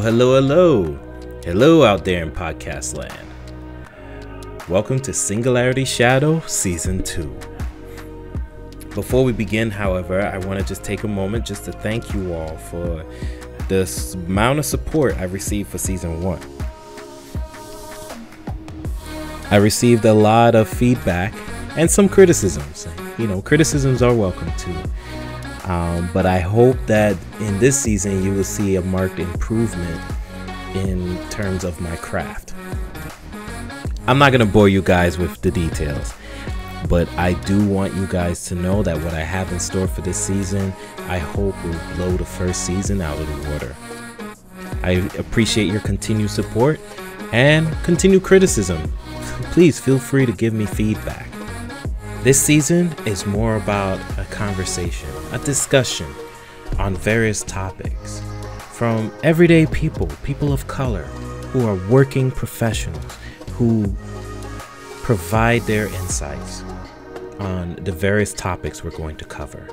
Hello out there in podcast land. Welcome to Singularity Shadow Season 2. Before we begin, however, I want to just take a moment just to thank you all for this amount of support I received for Season 1. I received a lot of feedback and some criticisms. Criticisms are welcome too. But I hope that in this season you will see a marked improvement in terms of my craft. I'm not going to bore you guys with the details, but I do want you guys to know that what I have in store for this season, I hope will blow the first season out of the water. I appreciate your continued support and continued criticism. Please feel free to give me feedback. This season is more about a conversation, a discussion on various topics from everyday people of color who are working professionals who provide their insights on the various topics we're going to cover.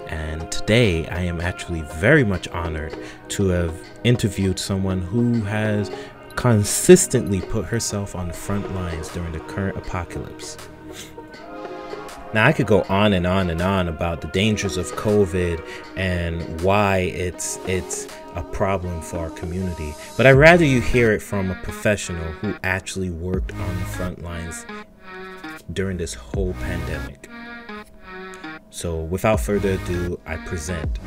And today I am actually very much honored to have interviewed someone who has consistently put herself on the front lines during the current apocalypse. Now, I could go on and on and on about the dangers of COVID and why it's a problem for our community, but I'd rather you hear it from a professional who actually worked on the front lines during this whole pandemic. So, without further ado, I present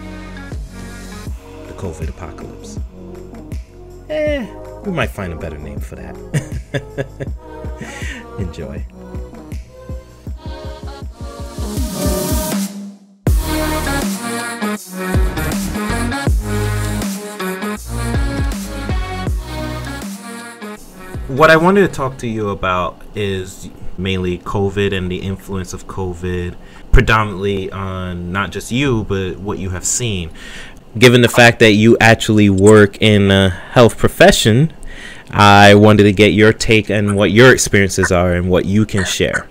the COVID apocalypse. We might find a better name for that. Enjoy. What I wanted to talk to you about is mainly COVID and the influence of COVID, predominantly on not just you, but what you have seen. Given the fact that you actually work in a health profession, I wanted to get your take on what your experiences are and what you can share.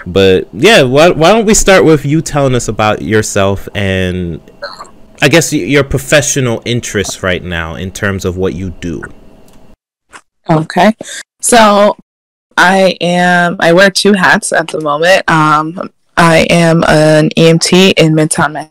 But yeah, why don't we start with you telling us about yourself and I guess your professional interests right now in terms of what you do. Okay, so I wear two hats at the moment. I am an EMT in Midtown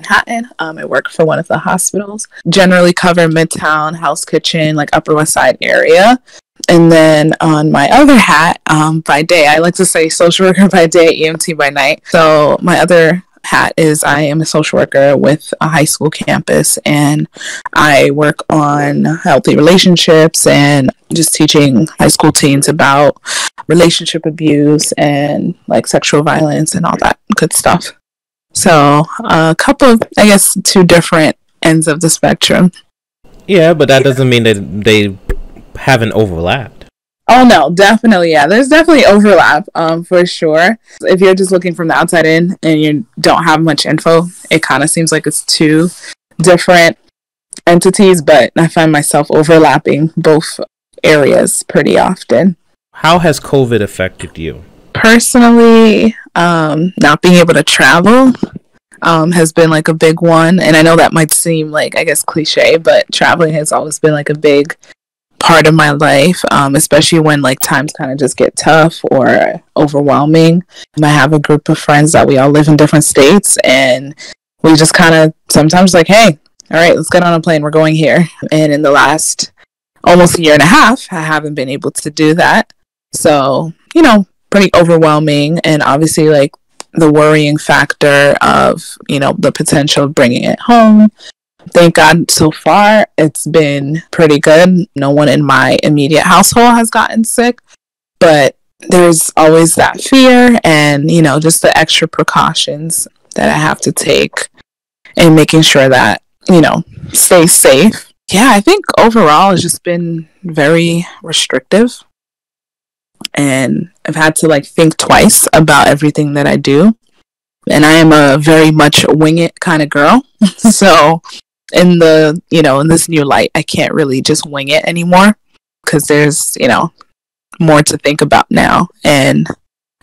Manhattan. I work for one of the hospitals. Generally cover Midtown, Hell's Kitchen, like Upper West Side area. And then on my other hat, by day, I like to say social worker by day, EMT by night. So my other hat is I am a social worker with a high school campus, and I work on healthy relationships and just teaching high school teens about relationship abuse and like sexual violence and all that good stuff. So a couple of, I guess, two different ends of the spectrum. Yeah, but that doesn't mean that they haven't overlapped. Oh no, definitely, yeah. There's definitely overlap, for sure. If you're just looking from the outside in and you don't have much info, it kind of seems like it's two different entities, but I find myself overlapping both areas pretty often. How has COVID affected you? Personally, not being able to travel has been like a big one. And I know that might seem like, I guess, cliche, but traveling has always been like a big part of my life, especially when like times kind of just get tough or overwhelming. I have a group of friends that we all live in different states, and we just kind of sometimes like, hey, all right, let's get on a plane, we're going here. And in the last almost a year and a half, I haven't been able to do that. So, pretty overwhelming, and obviously like the worrying factor of, the potential of bringing it home. Thank God so far it's been pretty good. No one in my immediate household has gotten sick, but there's always that fear and, just the extra precautions that I have to take and making sure that, stay safe. Yeah, I think overall it's just been very restrictive, and I've had to like think twice about everything that I do. And I am a very much wing it kind of girl. So in this new light, I can't really just wing it anymore because there's, more to think about now, and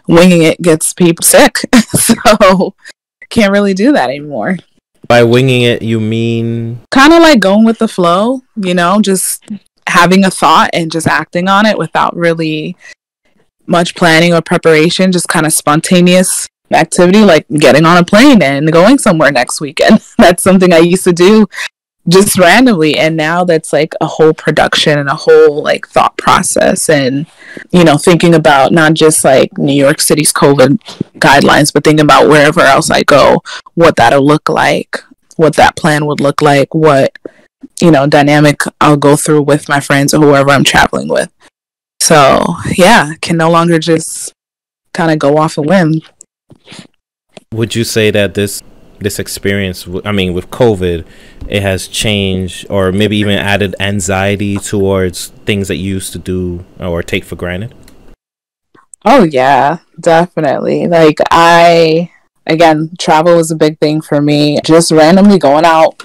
winging it gets people sick. So can't really do that anymore. By winging it, you mean? Kind of like going with the flow, just having a thought and just acting on it without really much planning or preparation, just kind of spontaneous activity, like getting on a plane and going somewhere next weekend. That's something I used to do just randomly, and now that's like a whole production and a whole like thought process, and thinking about not just like New York City's COVID guidelines, but thinking about wherever else I go, what that'll look like, what that plan would look like, what dynamic I'll go through with my friends or whoever I'm traveling with. So yeah, can no longer just kind of go off a whim. Would you say that this experience, with COVID, it has changed or maybe even added anxiety towards things that you used to do or take for granted? Oh yeah, definitely. Like again, travel was a big thing for me. Just randomly going out,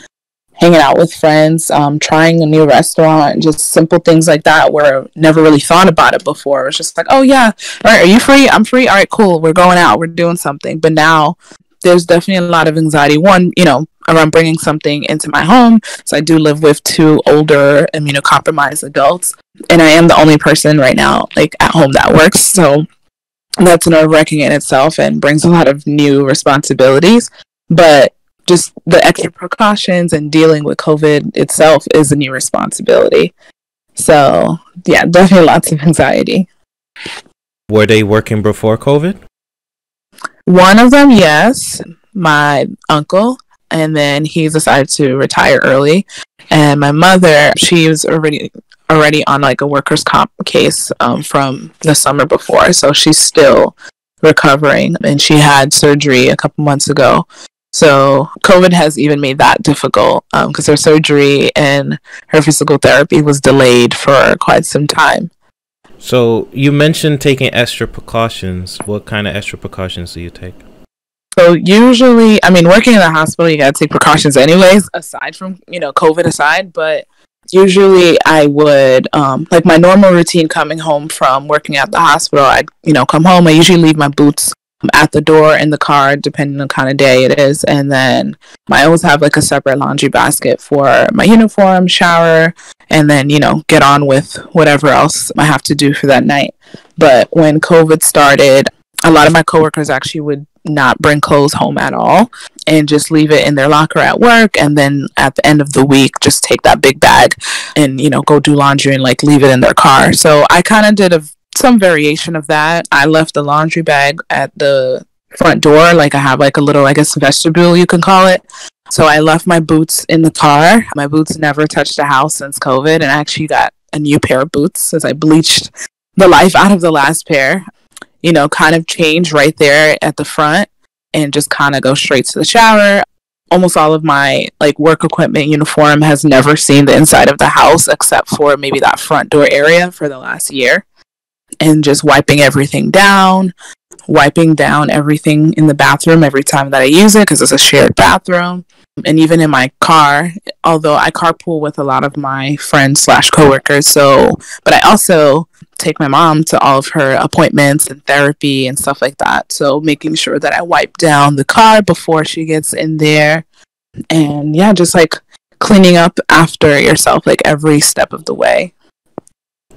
hanging out with friends, trying a new restaurant, just simple things like that where I never really thought about it before. It's just like, oh yeah, all right, are you free? I'm free. All right, cool. We're going out. We're doing something. But now there's definitely a lot of anxiety. One, around bringing something into my home. So I do live with 2 older immunocompromised adults, and I am the only person right now like at home that works. So that's nerve-wracking in itself and brings a lot of new responsibilities. But just the extra precautions and dealing with COVID itself is a new responsibility. So yeah, definitely lots of anxiety. Were they working before COVID? One of them, yes, my uncle, and then he decided to retire early. And my mother, she was already on like a workers' comp case from the summer before, so she's still recovering, and she had surgery a couple months ago. So COVID has even made that difficult because her surgery and her physical therapy was delayed for quite some time. So you mentioned taking extra precautions. What kind of extra precautions do you take? So usually, working in the hospital, you gotta take precautions anyways, aside from, COVID aside, but usually I would, like my normal routine coming home from working at the hospital, I'd, come home, I usually leave my boots at the door in the car, depending on kind of day it is. And then I always have like a separate laundry basket for my uniform, shower, and then, get on with whatever else I have to do for that night. But when COVID started, a lot of my coworkers actually would not bring clothes home at all and just leave it in their locker at work. And then at the end of the week, just take that big bag and, go do laundry and like leave it in their car. So I kind of did some variation of that. I left the laundry bag at the front door. Like I have like a little, I guess, vestibule, you can call it. So I left my boots in the car. My boots never touched the house since COVID, and I actually got a new pair of boots as I bleached the life out of the last pair. Kind of change right there at the front and just kind of go straight to the shower. Almost all of my like work equipment, uniform has never seen the inside of the house except for maybe that front door area for the last year. And just wiping everything down, wiping down everything in the bathroom every time that I use it because it's a shared bathroom. And even in my car, although I carpool with a lot of my friends / coworkers, but I also take my mom to all of her appointments and therapy and stuff like that. So making sure that I wipe down the car before she gets in there. And yeah, just like cleaning up after yourself, like every step of the way.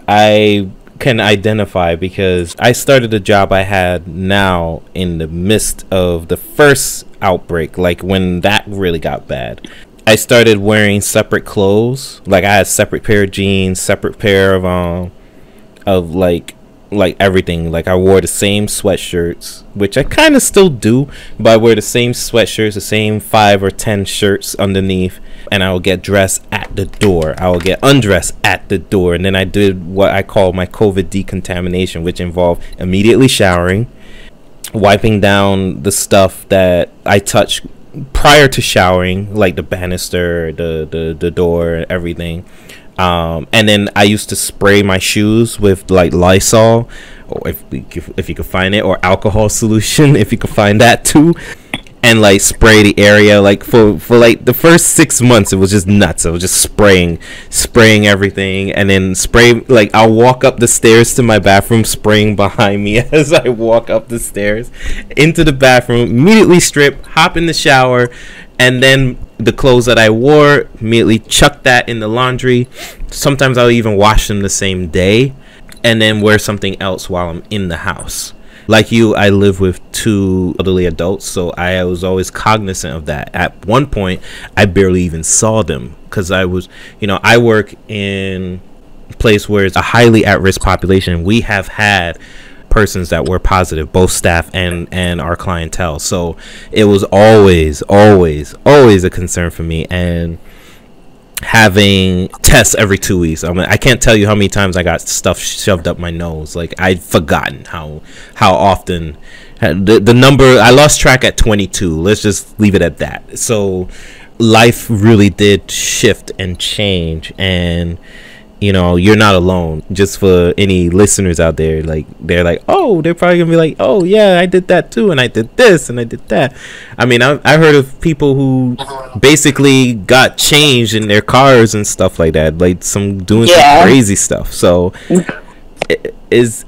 I can identify because I started the job I had now in the midst of the first outbreak, like when that really got bad. I started wearing separate clothes. Like I had separate pair of jeans, separate pair of like everything. Like I wore the same sweatshirts, which I kind of still do, but I wear the same sweatshirts, the same 5 or 10 shirts underneath, and I will get dressed at the door. I will get undressed at the door, and then I did what I call my COVID decontamination, which involved immediately showering, wiping down the stuff that I touched prior to showering, like the banister, the door, everything. And then I used to spray my shoes with like Lysol, or if you could find it, or alcohol solution if you could find that too, and like spray the area. Like for like the first 6 months, it was just nuts. I was just spraying everything, and then like I'll walk up the stairs to my bathroom, spraying behind me as I walk up the stairs into the bathroom, immediately strip, hop in the shower, And then the clothes that I wore, immediately chuck that in the laundry. Sometimes I'll even wash them the same day and then wear something else while I'm in the house. Like you, I live with 2 elderly adults, so I was always cognizant of that. At one point, I barely even saw them because I was, I work in a place where it's a highly at-risk population. We have had persons that were positive, both staff and our clientele. So it was always a concern for me. And having tests every 2 weeks, I can't tell you how many times I got stuff shoved up my nose. Like, I'd forgotten how often. The number, I lost track at 22. Let's just leave it at that. So life really did shift and change, and you're not alone. Just for any listeners out there, like, they're like, oh, they're probably gonna be like, oh yeah, I did that too, and I did this and I did that. I mean, I heard of people who basically got changed in their cars and stuff like that, like doing some crazy stuff. So is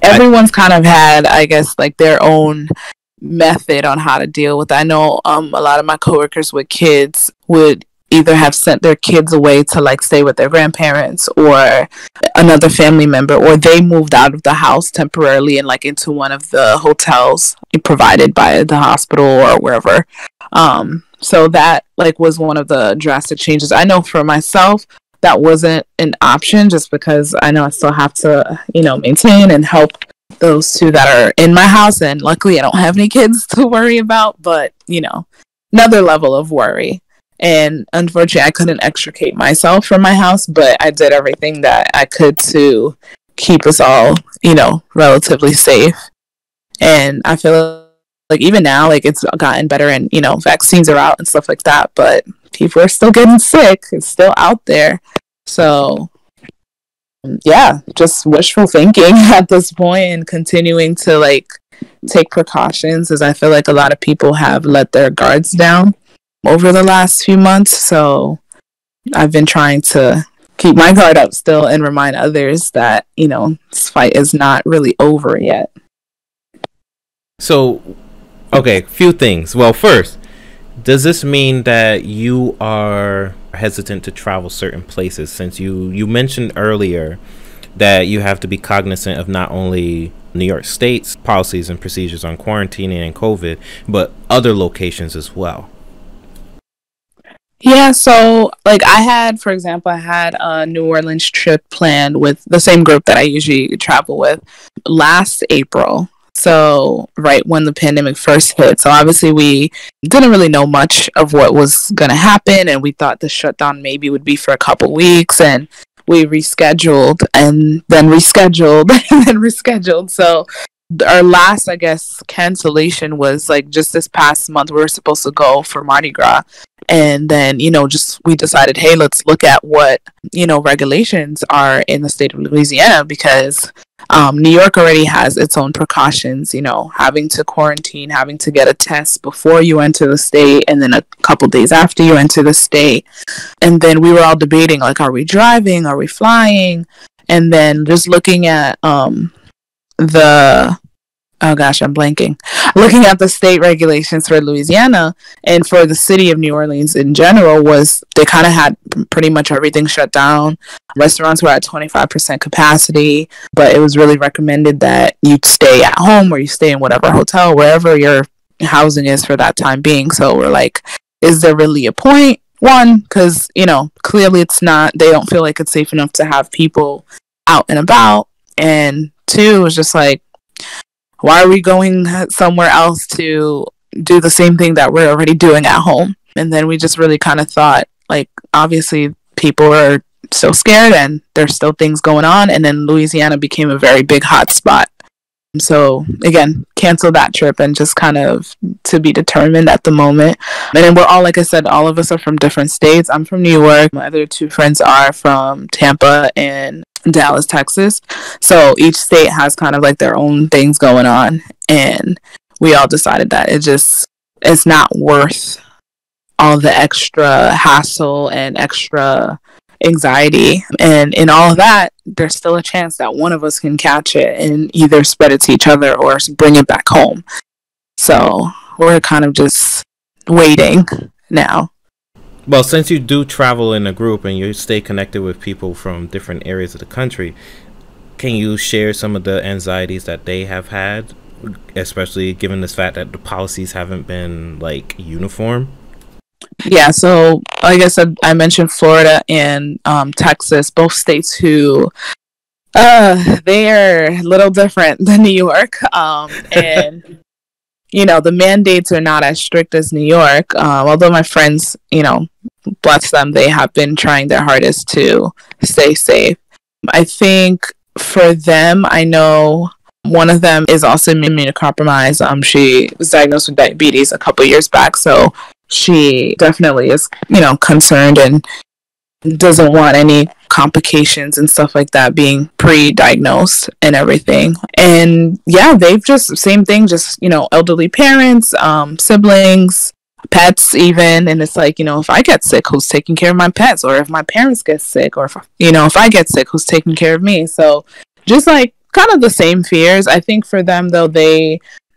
everyone's kind of had, I guess, like their own method on how to deal with it. I know a lot of my coworkers with kids would either have sent their kids away to like stay with their grandparents or another family member, or they moved out of the house temporarily and like into one of the hotels provided by the hospital or wherever. So that like was one of the drastic changes. I know for myself that wasn't an option, just because I know I still have to, maintain and help those 2 that are in my house, and luckily I don't have any kids to worry about, but another level of worry. And unfortunately, I couldn't extricate myself from my house, but I did everything that I could to keep us all, relatively safe. And I feel like even now, like, it's gotten better and, vaccines are out and stuff like that, but people are still getting sick. It's still out there. So, yeah, just wishful thinking at this point and continuing to, like, take precautions, as I feel like a lot of people have let their guards down over the last few months. So I've been trying to keep my guard up still and remind others that, this fight is not really over yet. So, okay, few things. Well, first, does this mean that you are hesitant to travel certain places, since you mentioned earlier that you have to be cognizant of not only New York State's policies and procedures on quarantining and COVID, but other locations as well? Yeah, so like I had a New Orleans trip planned with the same group that I usually travel with last April. So right when the pandemic first hit. So obviously we didn't really know much of what was going to happen, and we thought the shutdown maybe would be for a couple weeks, and we rescheduled and then rescheduled and then rescheduled. So our last, I guess, cancellation was like just this past month. We were supposed to go for Mardi Gras. And then, we decided, hey, let's look at what, regulations are in the state of Louisiana, because New York already has its own precautions, having to quarantine, having to get a test before you enter the state, and then a couple days after you enter the state. And then we were all debating, like, are we driving? Are we flying? And then just looking at oh gosh, I'm blanking. Looking at the state regulations for Louisiana and for the city of New Orleans in general, was they kind of had pretty much everything shut down. Restaurants were at 25% capacity, but it was really recommended that you stay at home or you stay in whatever hotel, wherever your housing is for that time being. So we're like, is there really a point? One, because, clearly it's not, they don't feel like it's safe enough to have people out and about. And 2, it's just like, why are we going somewhere else to do the same thing that we're already doing at home? And then we just really kind of thought, like, obviously people are still scared and there's still things going on. And then Louisiana became a very big hot spot. So again, cancel that trip and just kind of to be determined at the moment. And then we're all, like I said, all of us are from different states. I'm from New York. My other 2 friends are from Tampa and Dallas, Texas. So each state has kind of like their own things going on. And we all decided that it's not worth all the extra hassle and extra anxiety. And in all of that, there's still a chance that one of us can catch it and either spread it to each other or bring it back home. So we're kind of just waiting now. Well, since you do travel in a group and you stay connected with people from different areas of the country, can you share some of the anxieties that they have had, especially given this fact that the policies haven't been like uniform? Yeah, so like I said, I mentioned Florida and Texas, both states who they are a little different than New York. And the mandates are not as strict as New York. Although my friends, bless them, they have been trying their hardest to stay safe. I think for them, I know one of them is also immunocompromised. She was diagnosed with diabetes a couple years back, so she definitely is, concerned and doesn't want any complications and stuff like that being pre-diagnosed and everything. And yeah, they've just same thing, just elderly parents, siblings, pets even. And it's like, if I get sick, who's taking care of my pets? Or if my parents get sick, or if I get sick, who's taking care of me? So just like kind of the same fears. I think for them though,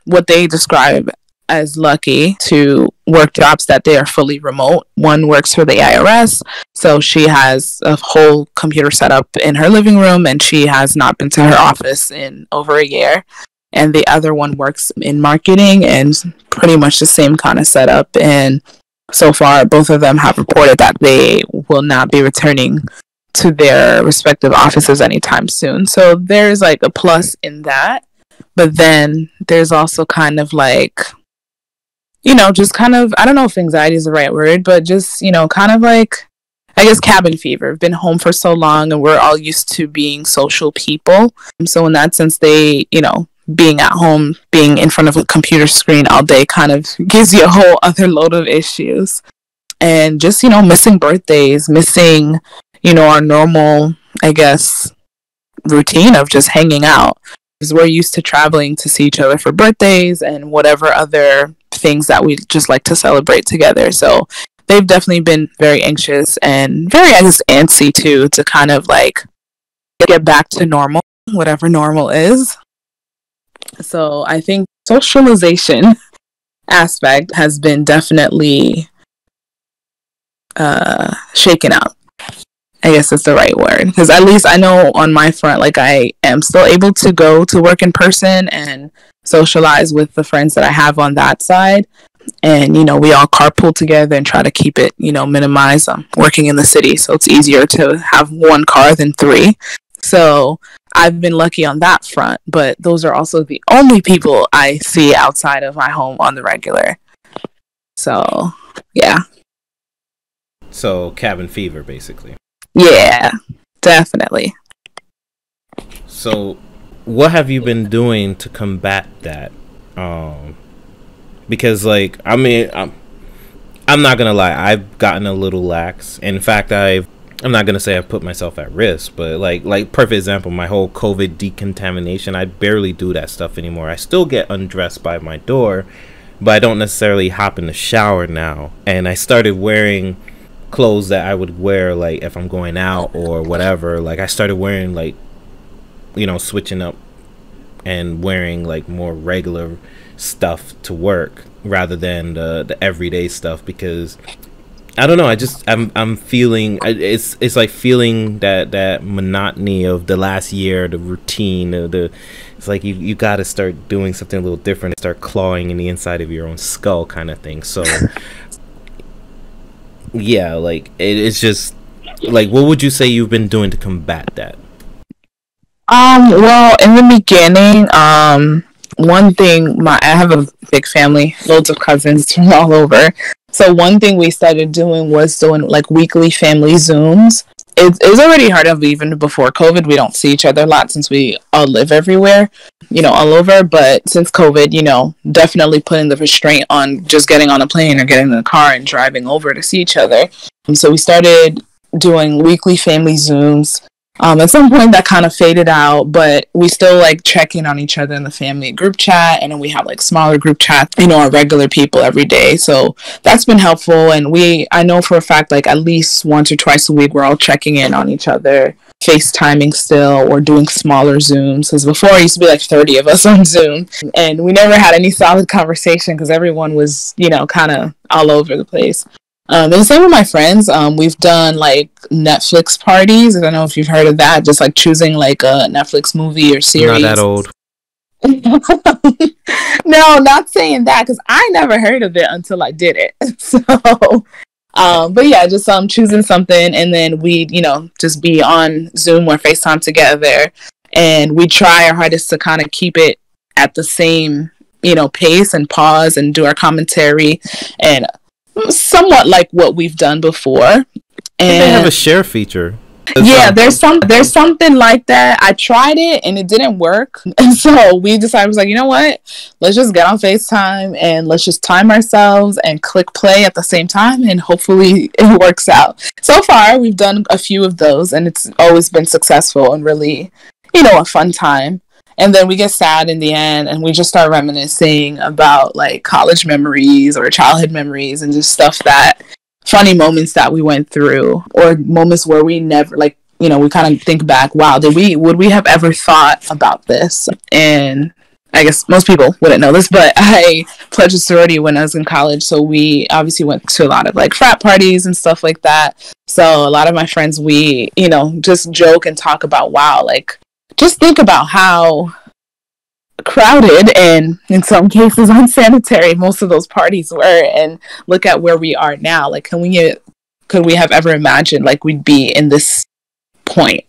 what they describe as lucky to work jobs that they are fully remote. One works for the IRS, so she has a whole computer set up in her living room and she has not been to her office in over a year. And the other one works in marketing and pretty much the same kind of setup. And so far, both of them have reported that they will not be returning to their respective offices anytime soon. So there's like a plus in that. But then there's also kind of like, just kind of, I don't know if anxiety is the right word, but just, kind of like, I guess cabin fever. I've been home for so long and we're all used to being social people. So in that sense, they, being at home, being in front of a computer screen all day kind of gives you a whole other load of issues. And just, missing birthdays, missing, our normal, I guess, routine of just hanging out. Because we're used to traveling to see each other for birthdays and whatever other things that we just like to celebrate together. So they've definitely been very anxious and very, I guess, antsy too, to kind of like get back to normal, whatever normal is. So I think socialization aspect has been definitely shaken out. I guess that's the right word. Because at least I know on my front, like I am still able to go to work in person and socialize with the friends that I have on that side. And, we all carpool together and try to keep it, minimized. I'm working in the city, so it's easier to have one car than three. So I've been lucky on that front. But those are also the only people I see outside of my home on the regular. So, yeah. So cabin fever, basically. Yeah, definitely. So what have you been doing to combat that? Because like, I mean, I'm not gonna lie, I've gotten a little lax. In fact, I'm not gonna say I've put myself at risk, but like perfect example, my whole COVID decontamination, I barely do that stuff anymore. I still get undressed by my door, but I don't necessarily hop in the shower now. And I started wearing clothes that I would wear like if I'm going out or whatever. Like I started wearing like, switching up and wearing like more regular stuff to work rather than the everyday stuff, because I don't know, I'm feeling it's like feeling that monotony of the last year, the routine, it's like you got to start doing something a little different and start clawing in the inside of your own skull kind of thing. So yeah, like it's just like, what would you say you've been doing to combat that? Well, in the beginning, one thing, I have a big family, loads of cousins from all over. So one thing we started doing was doing like weekly family Zooms. It was already hard enough even before COVID. We don't see each other a lot since we all live everywhere, all over. But since COVID, definitely putting the restraint on just getting on a plane or getting in the car and driving over to see each other. So we started doing weekly family Zooms. At some point that kind of faded out, but we still like check in on each other in the family group chat, and then we have like smaller group chats, our regular people every day. So that's been helpful, and I know for a fact like at least once or twice a week we're all checking in on each other, FaceTiming still or doing smaller Zooms. Because before it used to be like 30 of us on Zoom, and we never had any solid conversation because everyone was, kind of all over the place. And the same with my friends. We've done like Netflix parties. I don't know if you've heard of that. Just like choosing like a Netflix movie or series. Not that old. No, not saying that, because I never heard of it until I did it. So, but yeah, just choosing something, and then we'd just be on Zoom or FaceTime together, and we try our hardest to kind of keep it at the same pace and pause and do our commentary and somewhat like what we've done before. And they have a share feature. Yeah, there's something like that. I tried it and it didn't work, and so we decided, was like, you know what? Let's just get on FaceTime and let's just time ourselves and click play at the same time, and hopefully it works out. So far, we've done a few of those, and it's always been successful and really, a fun time. And then we get sad in the end, and we just start reminiscing about like college memories or childhood memories and just stuff funny moments that we went through, or moments where we never, like, we kind of think back, wow, would we have ever thought about this? And I guess most people wouldn't know this, but I pledged a sorority when I was in college, so we obviously went to a lot of like frat parties and stuff like that. So a lot of my friends, we just joke and talk about, wow, like, just think about how crowded and in some cases unsanitary most of those parties were, and look at where we are now. Like, could we have ever imagined like we'd be in this point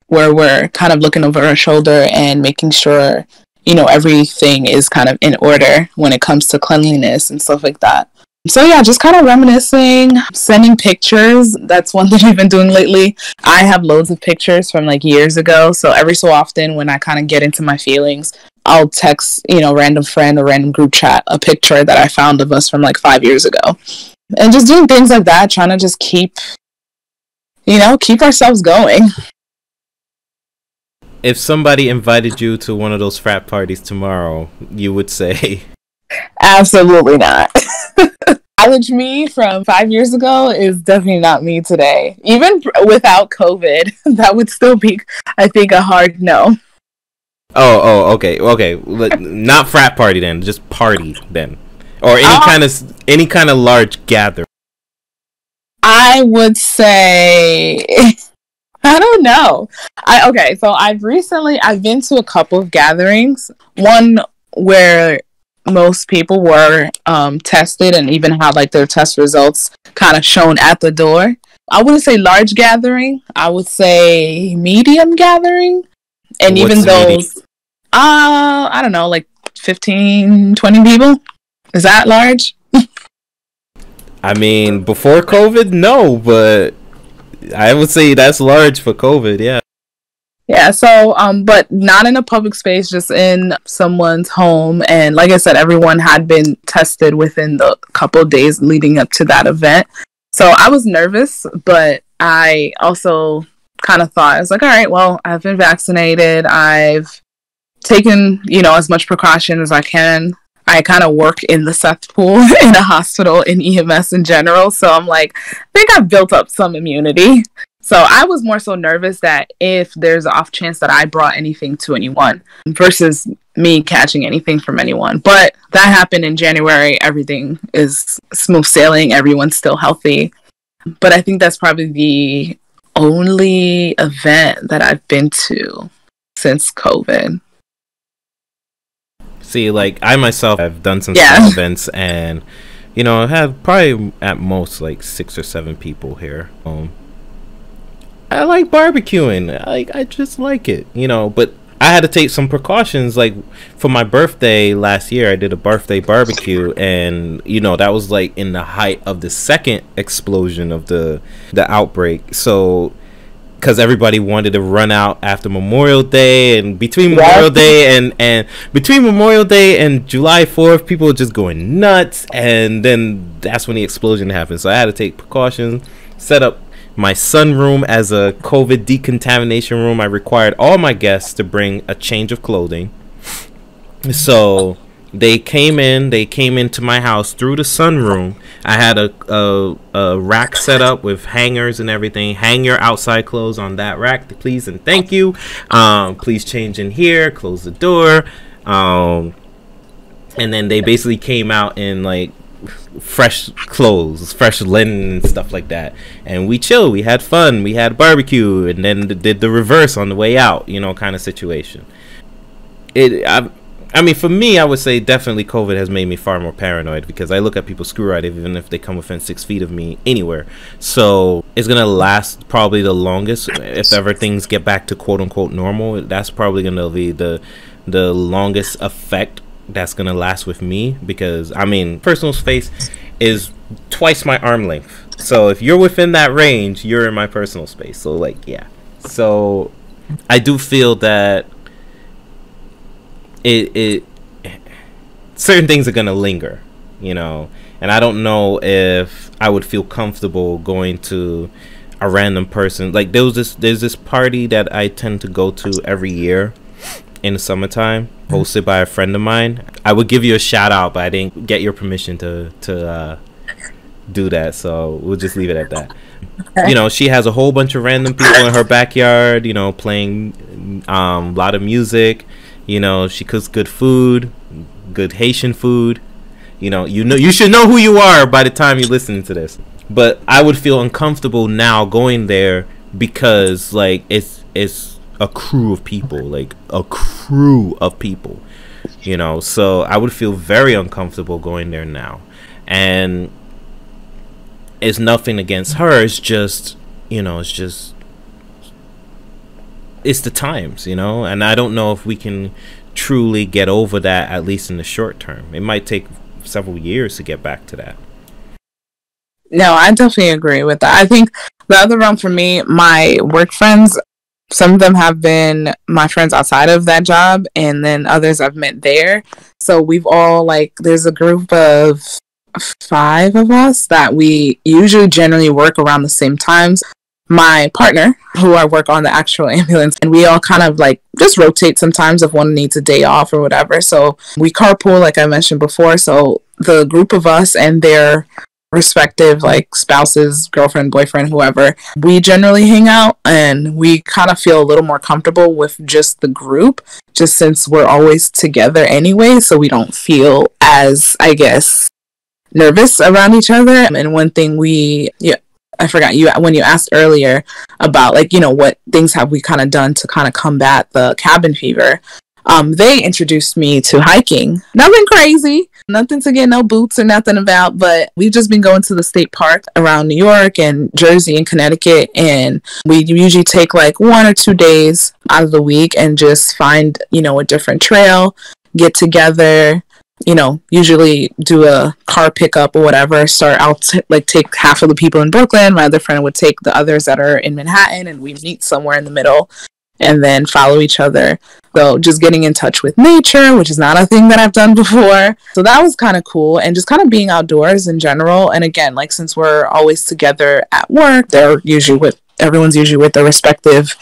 where we're kind of looking over our shoulder and making sure everything is kind of in order when it comes to cleanliness and stuff like that. So yeah, just kind of reminiscing, sending pictures. That's one thing I've been doing lately. I have loads of pictures from like years ago, so every so often when I kind of get into my feelings, I'll text, random friend or random group chat a picture that I found of us from like 5 years ago. And just doing things like that, trying to just keep ourselves going. If somebody invited you to one of those frat parties tomorrow, you would say? Absolutely not. College me from 5 years ago is definitely not me today. Even without COVID, that would still be, I think, a hard no. Oh, okay. Not frat party then, just party then, or any kind of large gathering. I would say, I don't know. So I've been to a couple of gatherings. One where most people were tested and even had like their test results kind of shown at the door. I wouldn't say large gathering. I would say medium gathering. And even those, I don't know, like 15, 20 people. Is that large? I mean, before COVID, no, but I would say that's large for COVID, yeah. Yeah, so, but not in a public space, just in someone's home. And like I said, everyone had been tested within the couple of days leading up to that event. So I was nervous, but I also kind of thought, I was like, all right, well, I've been vaccinated. I've taken, as much precaution as I can. I kind of work in the cesspool in a hospital in EMS in general. So I'm like, I think I've built up some immunity. So I was more so nervous that if there's an off chance that I brought anything to anyone versus me catching anything from anyone. But that happened in January. Everything is smooth sailing. Everyone's still healthy. But I think that's probably the only event that I've been to since COVID. See, like, I myself have done some small events, and, I have probably at most like 6 or 7 people here. I like barbecuing. I just like it, but I had to take some precautions. Like, for my birthday last year, I did a birthday barbecue, and, that was like in the height of the second explosion of the outbreak. So, because everybody wanted to run out after Memorial Day, and between Memorial Day and July 4th, people were just going nuts, and then that's when the explosion happened. So I had to take precautions, set up my sunroom as a COVID decontamination room. I required all my guests to bring a change of clothing. So they came into my house through the sunroom. I had a rack set up with hangers and everything. Hang your outside clothes on that rack, please and thank you. Please change in here, close the door. And then they basically came out in like fresh clothes, fresh linen and stuff like that, and we chilled, we had fun, we had barbecue, and then did the reverse on the way out, you know, kind of situation. I mean, for me, I would say definitely COVID has made me far more paranoid, because I look at people screw right even if they come within 6 feet of me anywhere. So it's gonna last probably the longest. If ever things get back to quote unquote normal, that's probably gonna be the longest effect that's gonna last with me, because I mean, personal space is twice my arm length, so if you're within that range, you're in my personal space. So like, yeah, so I do feel that it certain things are gonna linger, you know, and I don't know if I would feel comfortable going to a random person. Like there's this party that I tend to go to every year in the summertime, hosted by a friend of mine. I would give you a shout out, but I didn't get your permission to do that, so we'll just leave it at that. Okay. You know, she has a whole bunch of random people in her backyard, you know, playing a lot of music. You know, she cooks good food, good Haitian food. You know, you should know who you are by the time you listen to this. But I would feel uncomfortable now going there, because like it's a crew of people, you know, so I would feel very uncomfortable going there now. And it's nothing against her, it's just, you know, it's the times, you know, and I don't know if we can truly get over that, at least in the short term. It might take several years to get back to that. No, I definitely agree with that. I think the other realm for me, my work friends, some of them have been my friends outside of that job, and then others I've met there. So we've all, like, there's a group of 5 of us that we usually generally work around the same times. My partner, who I work on the actual ambulance, and we all kind of like just rotate sometimes if one needs a day off or whatever. So we carpool, like I mentioned before. So the group of us and their respective like spouses, girlfriend, boyfriend, whoever, we generally hang out, and we kind of feel a little more comfortable with just the group, just since we're always together anyway, so we don't feel as, I guess, nervous around each other. And one thing I forgot you when you asked earlier about, like, you know, what things have we kind of done to kind of combat the cabin fever. They introduced me to hiking. Nothing crazy, nothing to get no boots or nothing about, but we've just been going to the state park around New York and Jersey and Connecticut, and we usually take like 1 or 2 days out of the week and just find, you know, a different trail, get together, you know, usually do a car pickup or whatever, start out like take half of the people in Brooklyn, my other friend would take the others that are in Manhattan, and we meet somewhere in the middle and then follow each other. So just getting in touch with nature, which is not a thing that I've done before. So that was kind of cool, and just kind of being outdoors in general. And again, like, since we're always together at work, everyone's usually with their respective,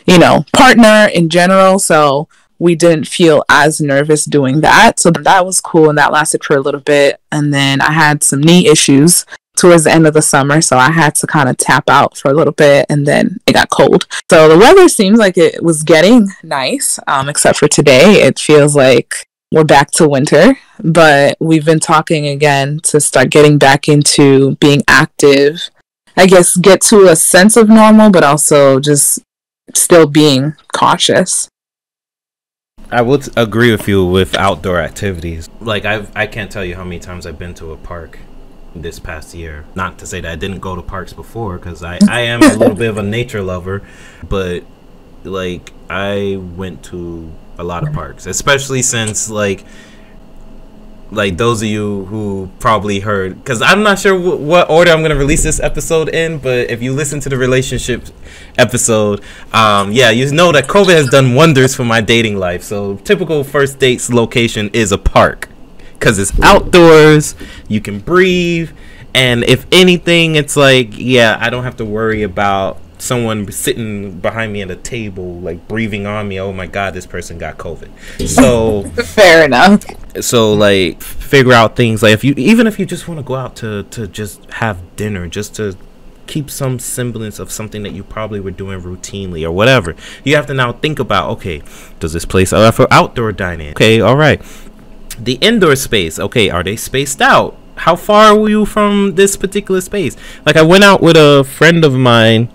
you know, partner in general. So we didn't feel as nervous doing that. So that was cool, and that lasted for a little bit. And then I had some knee issues towards the end of the summer, so I had to kind of tap out for a little bit, and then it got cold. So the weather seems like it was getting nice, except for today. It feels like we're back to winter, but we've been talking again to start getting back into being active, I guess, get to a sense of normal, but also just still being cautious. I would agree with you with outdoor activities. Like, I can't tell you how many times I've been to a park this past year. Not to say that I didn't go to parks before, because I am a little bit of a nature lover, but like, I went to a lot of parks, especially since like those of you who probably heard, because I'm not sure what order I'm going to release this episode in, but if you listen to the relationship episode, you know that COVID has done wonders for my dating life. So typical first dates location is a park, because it's outdoors, you can breathe, and if anything, it's like, yeah, I don't have to worry about someone sitting behind me at a table, like breathing on me. Oh my God, this person got COVID. So fair enough. So like figure out things like if you just want to go out to just have dinner, just to keep some semblance of something that you probably were doing routinely or whatever. You have to now think about, okay, does this place offer outdoor dining? Okay, all right. The indoor space, okay, are they spaced out? How far are you from this particular space? Like I went out with a friend of mine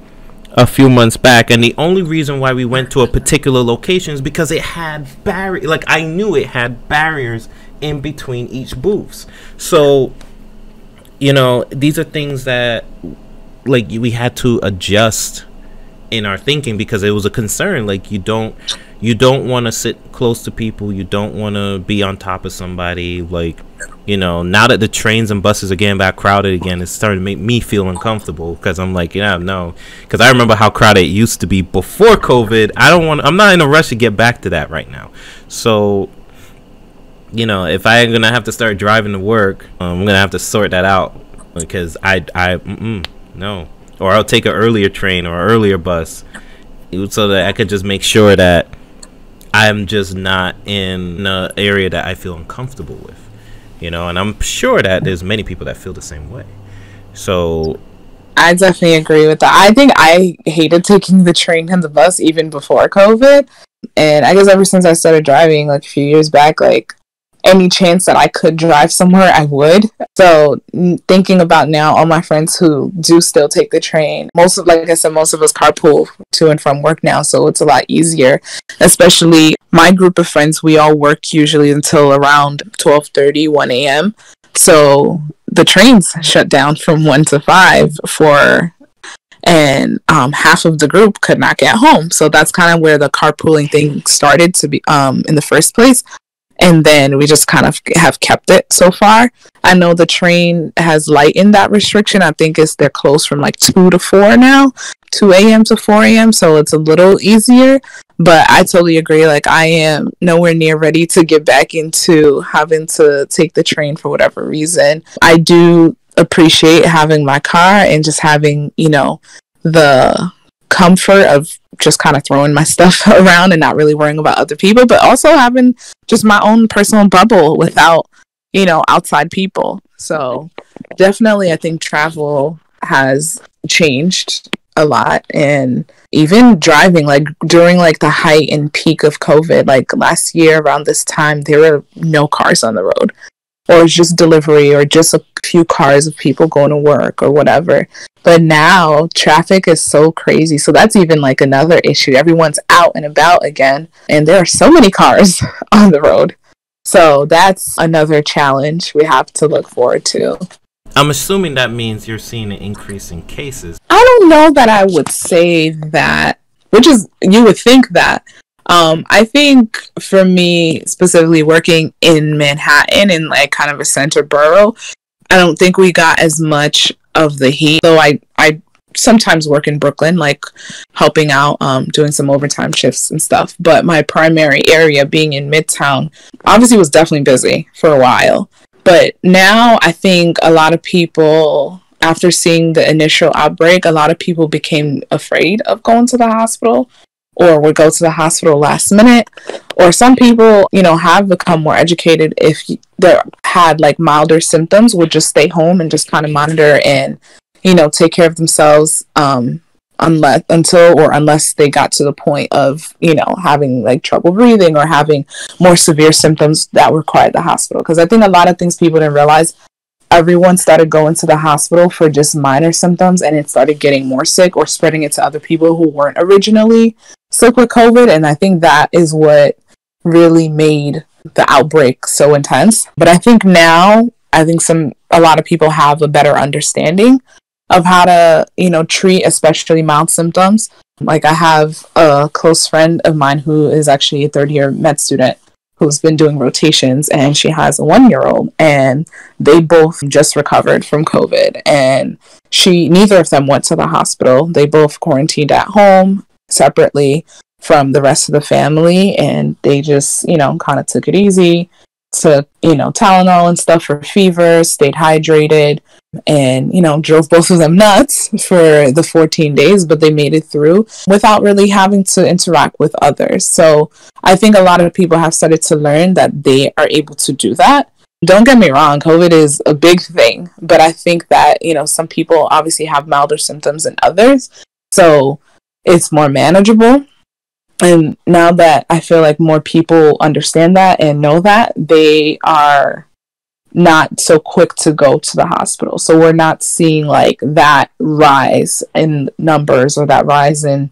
a few months back, and the only reason why we went to a particular location is because it had like I knew it had barriers in between each booths. So, you know, these are things that like we had to adjust in our thinking because it was a concern. Like you don't want to sit close to people, you don't want to be on top of somebody. Like, you know, now that the trains and buses are getting back crowded again, it's starting to make me feel uncomfortable because I'm like, yeah, no, because I remember how crowded it used to be before COVID. I'm not in a rush to get back to that right now. So, you know, if I'm gonna have to start driving to work, I'm gonna have to sort that out because no, or I'll take an earlier train or earlier bus so that I could just make sure that I'm just not in an area that I feel uncomfortable with, you know. And I'm sure that there's many people that feel the same way. So I definitely agree with that. I think I hated taking the train and the bus even before COVID, and I guess ever since I started driving like a few years back, like any chance that I could drive somewhere, I would. So thinking about now, all my friends who do still take the train, like I said, most of us carpool to and from work now, so it's a lot easier. Especially my group of friends, we all work usually until around 12:30, 1 a.m. So the trains shut down from 1 to 5 and half of the group could not get home. So that's kind of where the carpooling thing started to be in the first place. And then we just kind of have kept it so far. I know the train has lightened that restriction. I think they're closed from like 2 to 4 now, 2 a.m. to 4 a.m. So it's a little easier. But I totally agree. Like I am nowhere near ready to get back into having to take the train for whatever reason. I do appreciate having my car and just having, you know, the comfort of just kind of throwing my stuff around and not really worrying about other people, but also having just my own personal bubble without, you know, outside people. So definitely I think travel has changed a lot. And even driving, like during like the height and peak of COVID, like last year around this time, there were no cars on the road, or just delivery, or just a few cars of people going to work or whatever. But now traffic is so crazy. So that's even like another issue. Everyone's out and about again, and there are so many cars on the road. So that's another challenge we have to look forward to. I'm assuming that means you're seeing an increase in cases. I don't know that I would say that, which is, you would think that. I think for me, specifically working in Manhattan in like kind of a center borough, I don't think we got as much of the heat. Though I sometimes work in Brooklyn, like helping out, doing some overtime shifts and stuff. But my primary area being in Midtown, obviously was definitely busy for a while. But now I think a lot of people, after seeing the initial outbreak, a lot of people became afraid of going to the hospital, or would go to the hospital last minute. Or some people, you know, have become more educated. If they had like milder symptoms, would just stay home and just kind of monitor and, you know, take care of themselves unless they got to the point of, you know, having like trouble breathing or having more severe symptoms that required the hospital. Because I think a lot of things people didn't realize, everyone started going to the hospital for just minor symptoms, and it started getting more sick or spreading it to other people who weren't originally sick with COVID. And I think that is what really made the outbreak so intense. But I think now, a lot of people have a better understanding of how to, you know, treat especially mild symptoms. Like I have a close friend of mine who is actually a third-year med student who's been doing rotations, and she has a 1-year-old, and they both just recovered from COVID, and neither of them went to the hospital. They both quarantined at home separately from the rest of the family, and they just, you know, kind of took it easy. took, Tylenol and stuff for fever, stayed hydrated, and, drove both of them nuts for the 14 days, but they made it through without really having to interact with others. So I think a lot of people have started to learn that they are able to do that. Don't get me wrong, COVID is a big thing, but I think that, some people obviously have milder symptoms than others. So it's more manageable. And now that I feel like more people understand that and know that, they are not so quick to go to the hospital. So we're not seeing like that rise in numbers or that rise in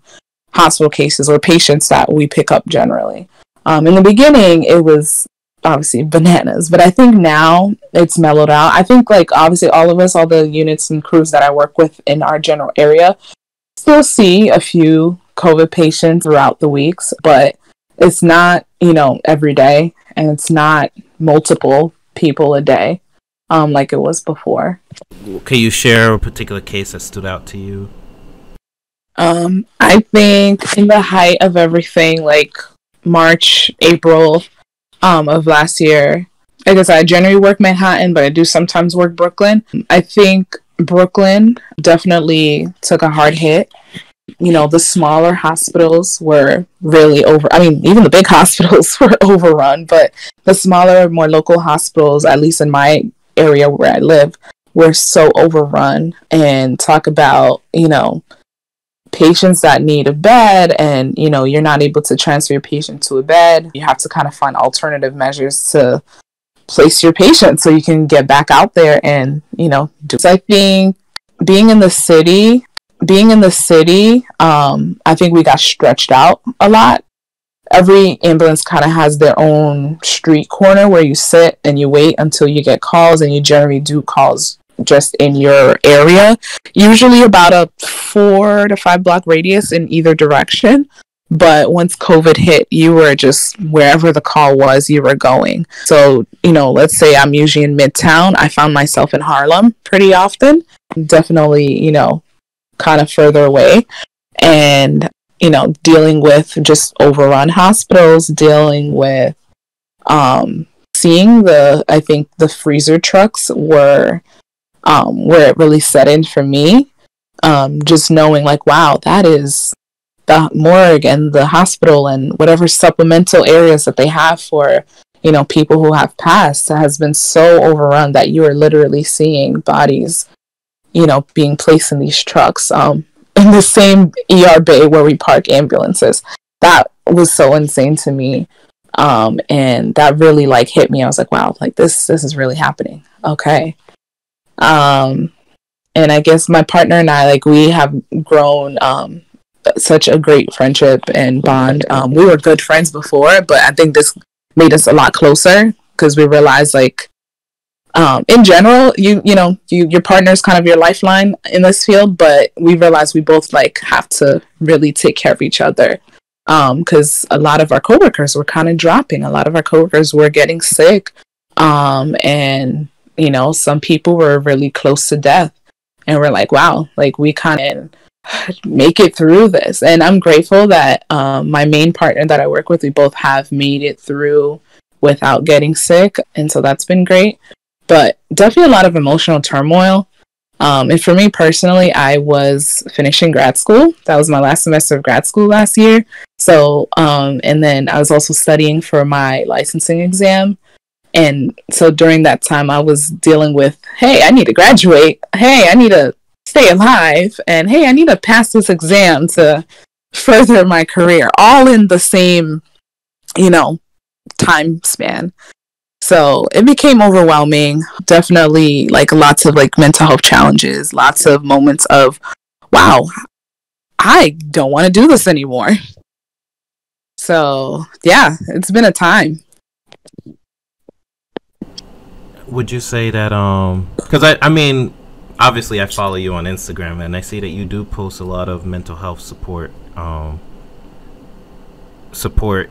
hospital cases or patients that we pick up generally. In the beginning, it was obviously bananas, but I think now it's mellowed out. I think like obviously all of us, all the units and crews that I work with in our general area still see a few COVID patients throughout the weeks, but it's not, every day, and it's not multiple people a day like it was before. Can you share a particular case that stood out to you? I think in the height of everything, like March, April of last year, I guess I generally work Manhattan, but I do sometimes work Brooklyn. I think Brooklyn definitely took a hard hit. The smaller hospitals were really even the big hospitals were overrun, but the smaller, more local hospitals, at least in my area where I live, were so overrun. And talk about, patients that need a bed and, you're not able to transfer your patient to a bed. You have to kind of find alternative measures to place your patient so you can get back out there and, do. So I think being in the city, I think we got stretched out a lot. Every ambulance kind of has their own street corner where you sit and you wait until you get calls, and you generally do calls just in your area, usually about a 4 to 5 block radius in either direction. But once COVID hit, you were just wherever the call was, you were going. So, let's say I'm usually in Midtown. I found myself in Harlem pretty often. Definitely, kind of further away, and dealing with just overrun hospitals, dealing with seeing I think the freezer trucks were where it really set in for me. Just knowing like, wow, that is the morgue and the hospital and whatever supplemental areas that they have for people who have passed has been so overrun that you are literally seeing bodies being placed in these trucks in the same ER bay where we park ambulances. That was so insane to me. And that really like hit me. I was like, wow, like this is really happening. Okay. And I guess my partner and I, like, we have grown such a great friendship and bond. We were good friends before, but I think this made us a lot closer because we realized like, in general, your partner is kind of your lifeline in this field, but we realized we both like have to really take care of each other. Because a lot of our coworkers were kind of dropping. A lot of our coworkers were getting sick. And some people were really close to death. And we're like, wow, like we kind of make it through this. And I'm grateful that my main partner that I work with, we both have made it through without getting sick. And so that's been great. But definitely a lot of emotional turmoil. And for me personally, I was finishing grad school. That was my last semester of grad school last year. So, and then I was also studying for my licensing exam. And so during that time, I was dealing with, hey, I need to graduate. Hey, I need to stay alive. And hey, I need to pass this exam to further my career, all in the same, time span. So it became overwhelming. Definitely like lots of like mental health challenges, lots of moments of, wow, I don't want to do this anymore. So yeah, it's been a time. Would you say that, because I mean, obviously I follow you on Instagram and I see that you do post a lot of mental health support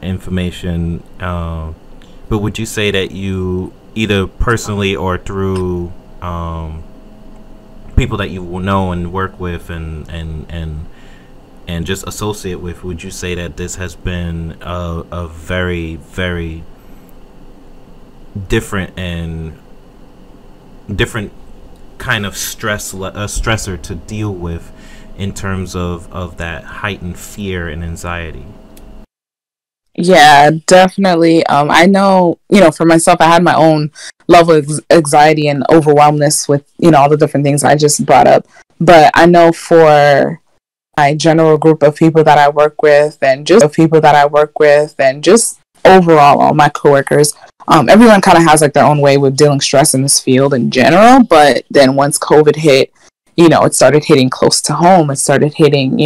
information, but would you say that you either personally or through people that you know and work with and just associate with, would you say that this has been a very, very different and different kind of stressor to deal with in terms of that heightened fear and anxiety. Yeah, definitely. I know, for myself, I had my own level of anxiety and overwhelmness with, all the different things I just brought up. But I know for my general group of people that I work with and just overall all my coworkers, everyone kind of has like their own way with dealing stress in this field in general. But then once COVID hit, it started hitting close to home. It started hitting,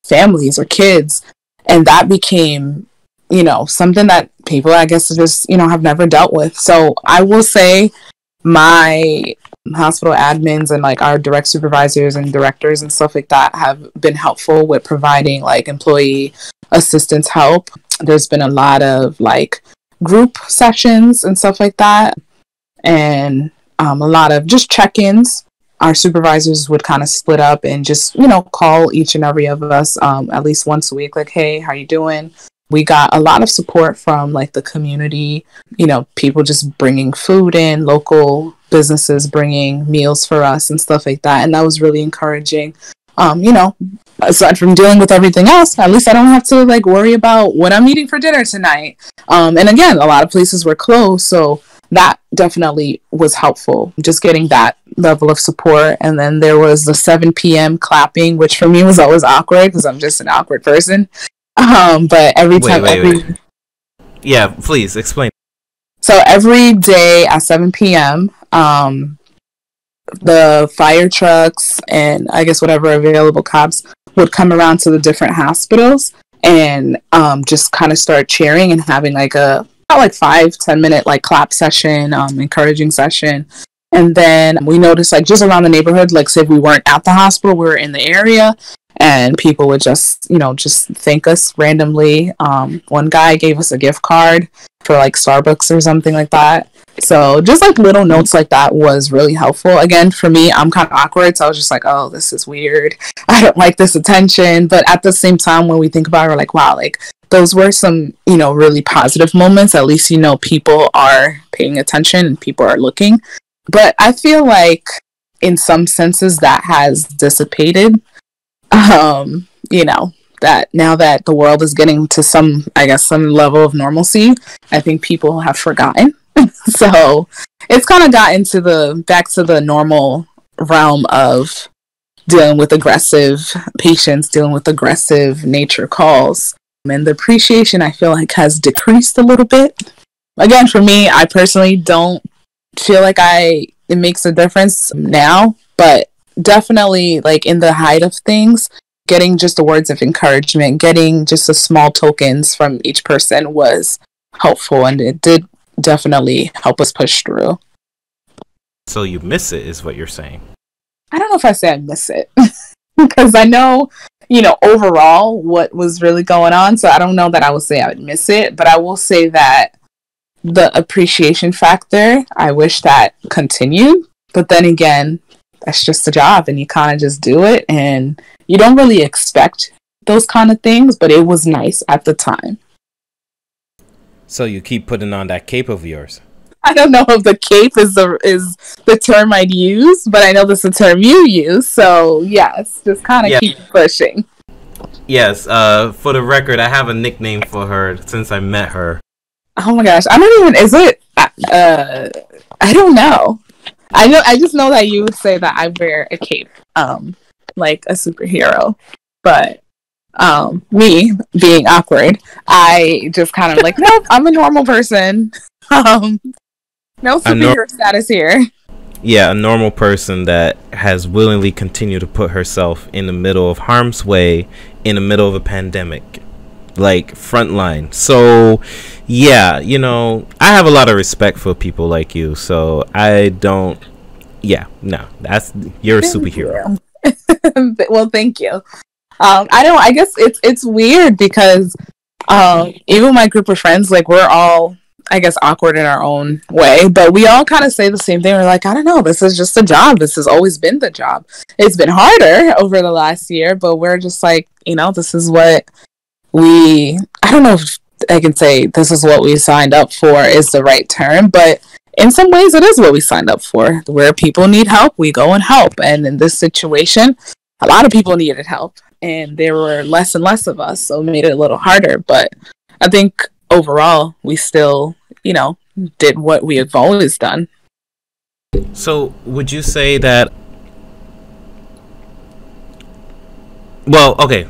families or kids. And that became, something that people, I guess, just, have never dealt with. So I will say my hospital admins and like our direct supervisors and directors and stuff like that have been helpful with providing like employee assistance help. There's been a lot of like group sessions and stuff like that, and a lot of just check-ins. Our supervisors would kind of split up and just, call each and every of us at least once a week, like, hey, how you doing? We got a lot of support from like the community, people just bringing food in, local businesses bringing meals for us and stuff like that. And that was really encouraging. Aside from dealing with everything else, at least I don't have to like worry about what I'm eating for dinner tonight. And again, a lot of places were closed, so that definitely was helpful, just getting that level of support. And then there was the 7 p.m. clapping, which for me was always awkward because I'm just an awkward person. But every time, wait. Yeah, please explain. So every day at 7 p.m., the fire trucks and I guess whatever available cops would come around to the different hospitals and just kind of start cheering and having like a about like 5-10 minute like clap session, encouraging session. And then we noticed like just around the neighborhood, like say if we weren't at the hospital, we were in the area, and people would just just thank us randomly. One guy gave us a gift card for like Starbucks or something like that. So just like little notes like that was really helpful. Again, for me, I'm kind of awkward, so I was just like, oh, this is weird. I don't like this attention. But at the same time, when we think about it, we're like, wow, like those were some, really positive moments. At least, people are paying attention and people are looking. But I feel like in some senses that has dissipated. That now that the world is getting to some level of normalcy, I think people have forgotten. So it's kind of gotten back to the normal realm of dealing with aggressive patients, dealing with aggressive nature calls. And the appreciation, I feel like, has decreased a little bit. Again, for me, I personally don't feel like it makes a difference now, but definitely like in the height of things, getting just the words of encouragement, getting just the small tokens from each person was helpful, and it did definitely help us push through. So you miss it, is what you're saying? I don't know if I say I miss it because I know, overall what was really going on. So I don't know that I would say I would miss it, but I will say that the appreciation factor, I wish that continued. But then again, that's just a job and you kind of just do it and you don't really expect those kind of things, but it was nice at the time. So you keep putting on that cape of yours. I don't know if the cape is the term I'd use, but I know that's the term you use. So yes, just kind of keep pushing. Yes, for the record, I have a nickname for her since I met her. Oh my gosh, I don't even, is it, I don't know. I just know that you would say that I wear a cape, like a superhero, but me being awkward, I just kind of like, nope, I'm a normal person. No superhero status here. Yeah, a normal person that has willingly continued to put herself in the middle of harm's way, in the middle of a pandemic, like frontline. So yeah, I have a lot of respect for people like you, so I don't, you're a superhero. Well, thank you. I guess it's weird because even my group of friends, like, we're all, I guess, awkward in our own way, but we all kind of say the same thing. We're like, I don't know, this is just a job. This has always been the job. It's been harder over the last year, but we're just like, this is what I don't know if I can say this is what we signed up for is the right term, but in some ways it is what we signed up for. Where people need help, we go and help. And in this situation, a lot of people needed help, and there were less and less of us, so it made it a little harder. But I think overall, we still, did what we have always done. So would you say that, well, okay,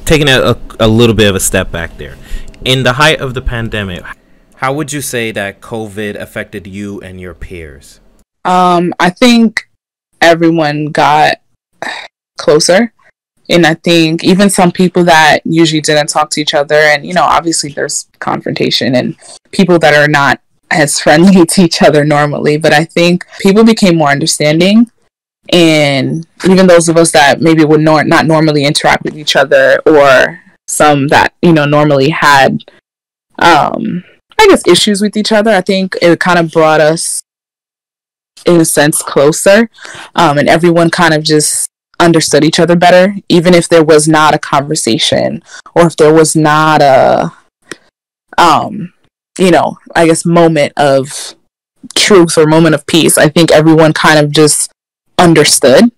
taking a little bit of a step back there, in the height of the pandemic, how would you say that COVID affected you and your peers? I think everyone got closer. And I think even some people that usually didn't talk to each other, and, obviously there's confrontation and people that are not as friendly to each other normally, but I think people became more understanding. And even those of us that maybe would not normally interact with each other, or some that, normally had, issues with each other, I think it kind of brought us, in a sense, closer. And everyone kind of just understood each other better, even if there was not a conversation, or if there was not a moment of truth or moment of peace. I think everyone kind of just understood,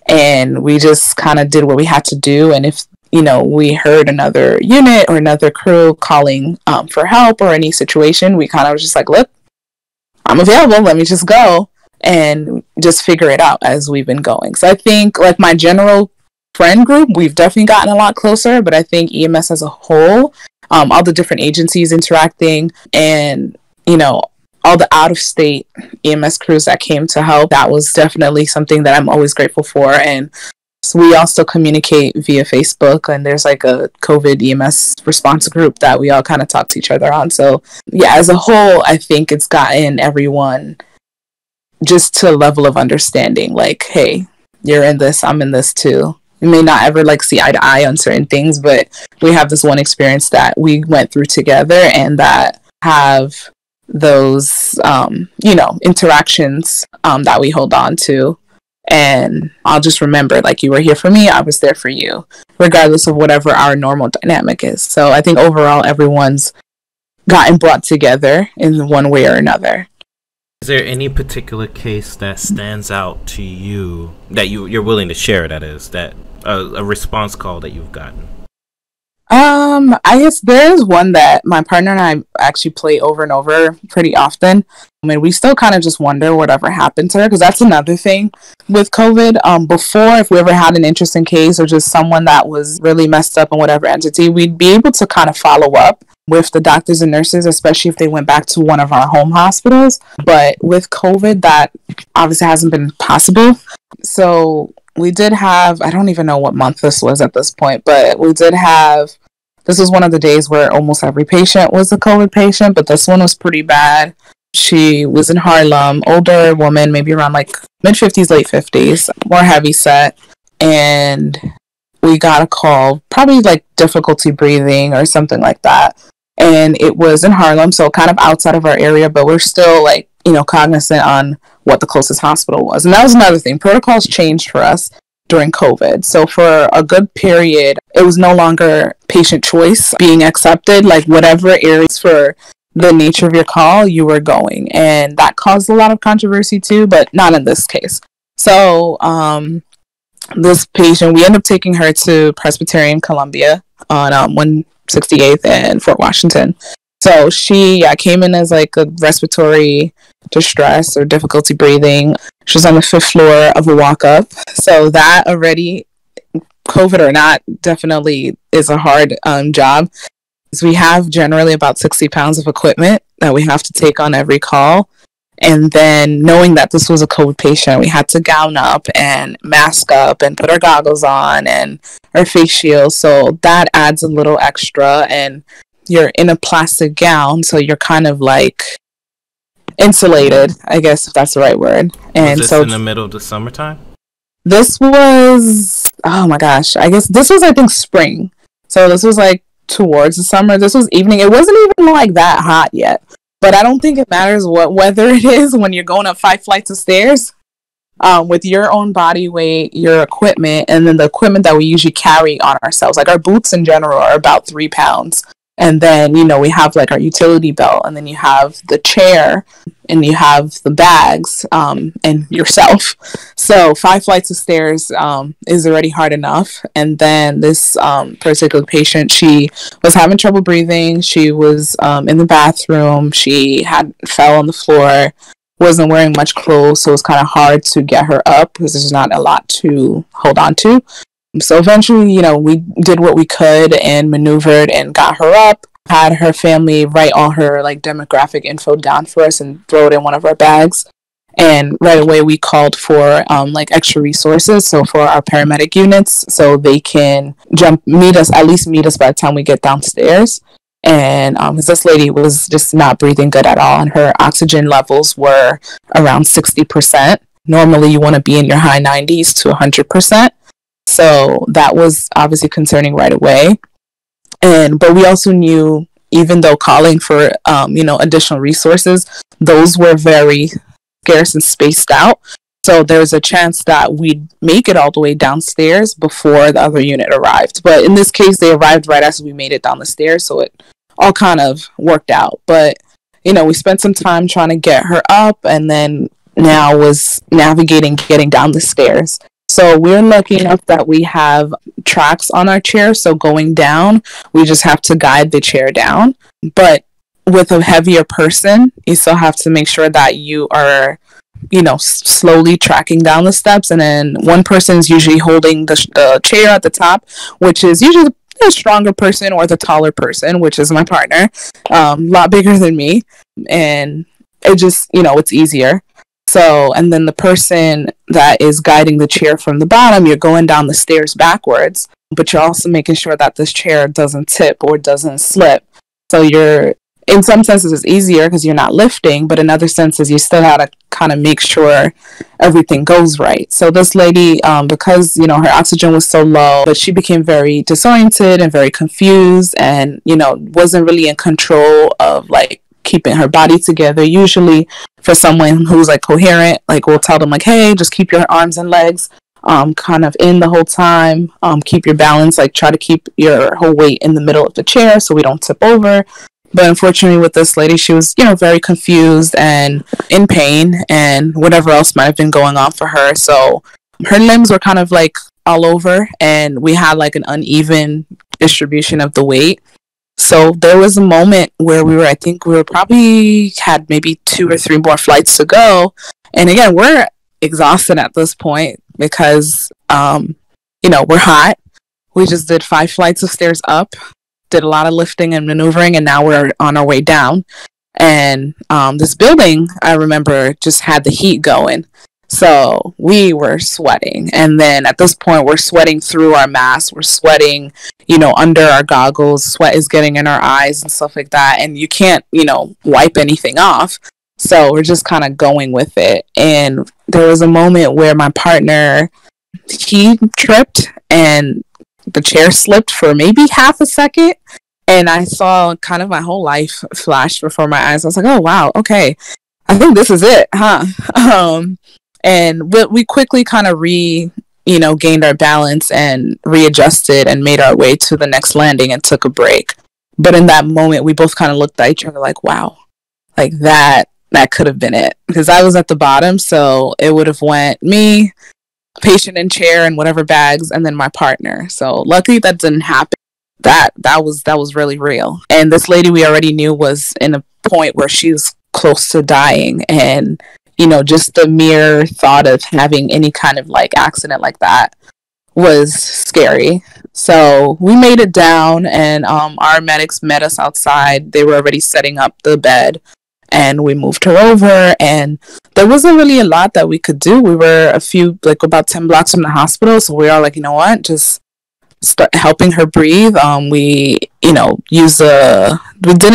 and we just kind of did what we had to do. And if we heard another unit or another crew calling for help or any situation, we kind of was just like, look, I'm available, let me just go and just figure it out as we've been going. So I think, like, my general friend group, we've definitely gotten a lot closer, but I think EMS as a whole, all the different agencies interacting, and, all the out-of-state EMS crews that came to help, that was definitely something that I'm always grateful for. And so we all still communicate via Facebook, and there's like a COVID EMS response group that we all kind of talk to each other on. So yeah, as a whole, I think it's gotten everyone just to a level of understanding, like, hey, you're in this, I'm in this too. We may not ever see eye to eye on certain things, but we have this one experience that we went through together, and that have those, interactions that we hold on to. And I'll just remember, you were here for me, I was there for you, regardless of whatever our normal dynamic is. So I think overall, everyone's gotten brought together in one way or another. Is there any particular case that stands out to you that you're willing to share, that is, that a response call that you've gotten? I guess there's one that my partner and I actually play over and over pretty often. I mean, we still kind of just wonder whatever happened to her, because that's another thing with COVID. Before, if we ever had an interesting case or just someone that was really messed up in whatever entity, we'd be able to kind of follow up with the doctors and nurses, especially if they went back to one of our home hospitals. But with COVID, that obviously hasn't been possible. So we did have, I don't even know what month this was at this point, but we did have, this was one of the days where almost every patient was a COVID patient, but this one was pretty bad. She was in Harlem, older woman, maybe around mid-50s, late 50s, more heavy set. And we got a call, probably difficulty breathing or something like that. And it was in Harlem, so kind of outside of our area, but we're still cognizant on what the closest hospital was. And that was another thing. Protocols changed for us during COVID. So for a good period, it was no longer patient choice being accepted. Whatever areas for the nature of your call, you were going. And that caused a lot of controversy too, but not in this case. So this patient, we ended up taking her to Presbyterian Columbia on 168th and Fort Washington. So she came in as a respiratory distress or difficulty breathing. She was on the 5th floor of a walk-up. So that already, COVID or not, definitely is a hard job. So we have generally about 60 pounds of equipment that we have to take on every call. And then knowing that this was a COVID patient, we had to gown up and mask up and put our goggles on and our face shields. So that adds a little extra, and you're in a plastic gown, so you're kind of insulated, I guess, if that's the right word. And was this in the middle of the summertime? This was, oh my gosh, I guess this was, I think, spring. So this was towards the summer. This was evening. It wasn't even that hot yet. But I don't think it matters what weather it is when you're going up 5 flights of stairs with your own body weight, your equipment, and then the equipment that we usually carry on ourselves. Our boots in general are about 3 pounds. And then, we have like our utility belt, and then you have the chair, and you have the bags, and yourself. So 5 flights of stairs is already hard enough. And then this particular patient, she was having trouble breathing. She was in the bathroom. She had fell on the floor, wasn't wearing much clothes, so it was kind of hard to get her up because there's not a lot to hold on to. So eventually, we did what we could and maneuvered and got her up, had her family write all her like demographic info down for us and throw it in one of our bags. And right away we called for like extra resources, so for our paramedic units, so they can meet us by the time we get downstairs. And this lady was just not breathing good at all, and her oxygen levels were around 60%. Normally you want to be in your high 90s to 100%. So that was obviously concerning right away. But we also knew, even though calling for, additional resources, those were very scarce and spaced out. So there's a chance that we'd make it all the way downstairs before the other unit arrived. But in this case, they arrived right as we made it down the stairs. So it all kind of worked out. But, we spent some time trying to get her up, and then now was navigating getting down the stairs. So we're lucky enough that we have tracks on our chair. So going down, we just have to guide the chair down. But with a heavier person, you still have to make sure that you are, slowly tracking down the steps. And then one person is usually holding the chair at the top, which is usually the stronger person or the taller person, which is my partner, a lot bigger than me. And it just, it's easier. So, and then the person that is guiding the chair from the bottom, you're going down the stairs backwards, but you're also making sure that this chair doesn't tip or doesn't slip. So in some senses it's easier because you're not lifting, but in other senses you still have to kind of make sure everything goes right. So this lady, because, her oxygen was so low, but she became very disoriented and very confused and, wasn't really in control of like keeping her body together. Usually for someone who's like coherent, like we'll tell them like, hey, just keep your arms and legs kind of in the whole time, keep your balance, like try to keep your whole weight in the middle of the chair so we don't tip over. But unfortunately with this lady, she was, very confused and in pain and whatever else might have been going on for her. So her limbs were kind of like all over, and we had like an uneven distribution of the weight. So there was a moment where I think we were probably had maybe 2 or 3 more flights to go. And again, we're exhausted at this point because, we're hot. We just did 5 flights of stairs up, did a lot of lifting and maneuvering, and now we're on our way down. And this building, I remember, just had the heat going. So we were sweating. And then at this point, we're sweating through our masks. We're sweating, under our goggles. Sweat is getting in our eyes and stuff like that. And you can't, wipe anything off. So we're just kind of going with it. And there was a moment where my partner, he tripped and the chair slipped for maybe half a second. And I saw kind of my whole life flash before my eyes. I was like, oh, wow, okay. I think this is it, huh? And we quickly kind of gained our balance and readjusted and made our way to the next landing and took a break. But in that moment, we both kind of looked at each other like, wow, like that could have been it. Because I was at the bottom, so it would have went me, patient in chair and whatever bags, and then my partner. So luckily that didn't happen. That was really real. And this lady we already knew was in a point where she was close to dying, and just the mere thought of having any kind of like accident like that was scary. So we made it down, and our medics met us outside. They were already setting up the bed, and we moved her over, and there wasn't really a lot that we could do. We were about 10 blocks from the hospital, so we are like, you know what, just start helping her breathe. We didn't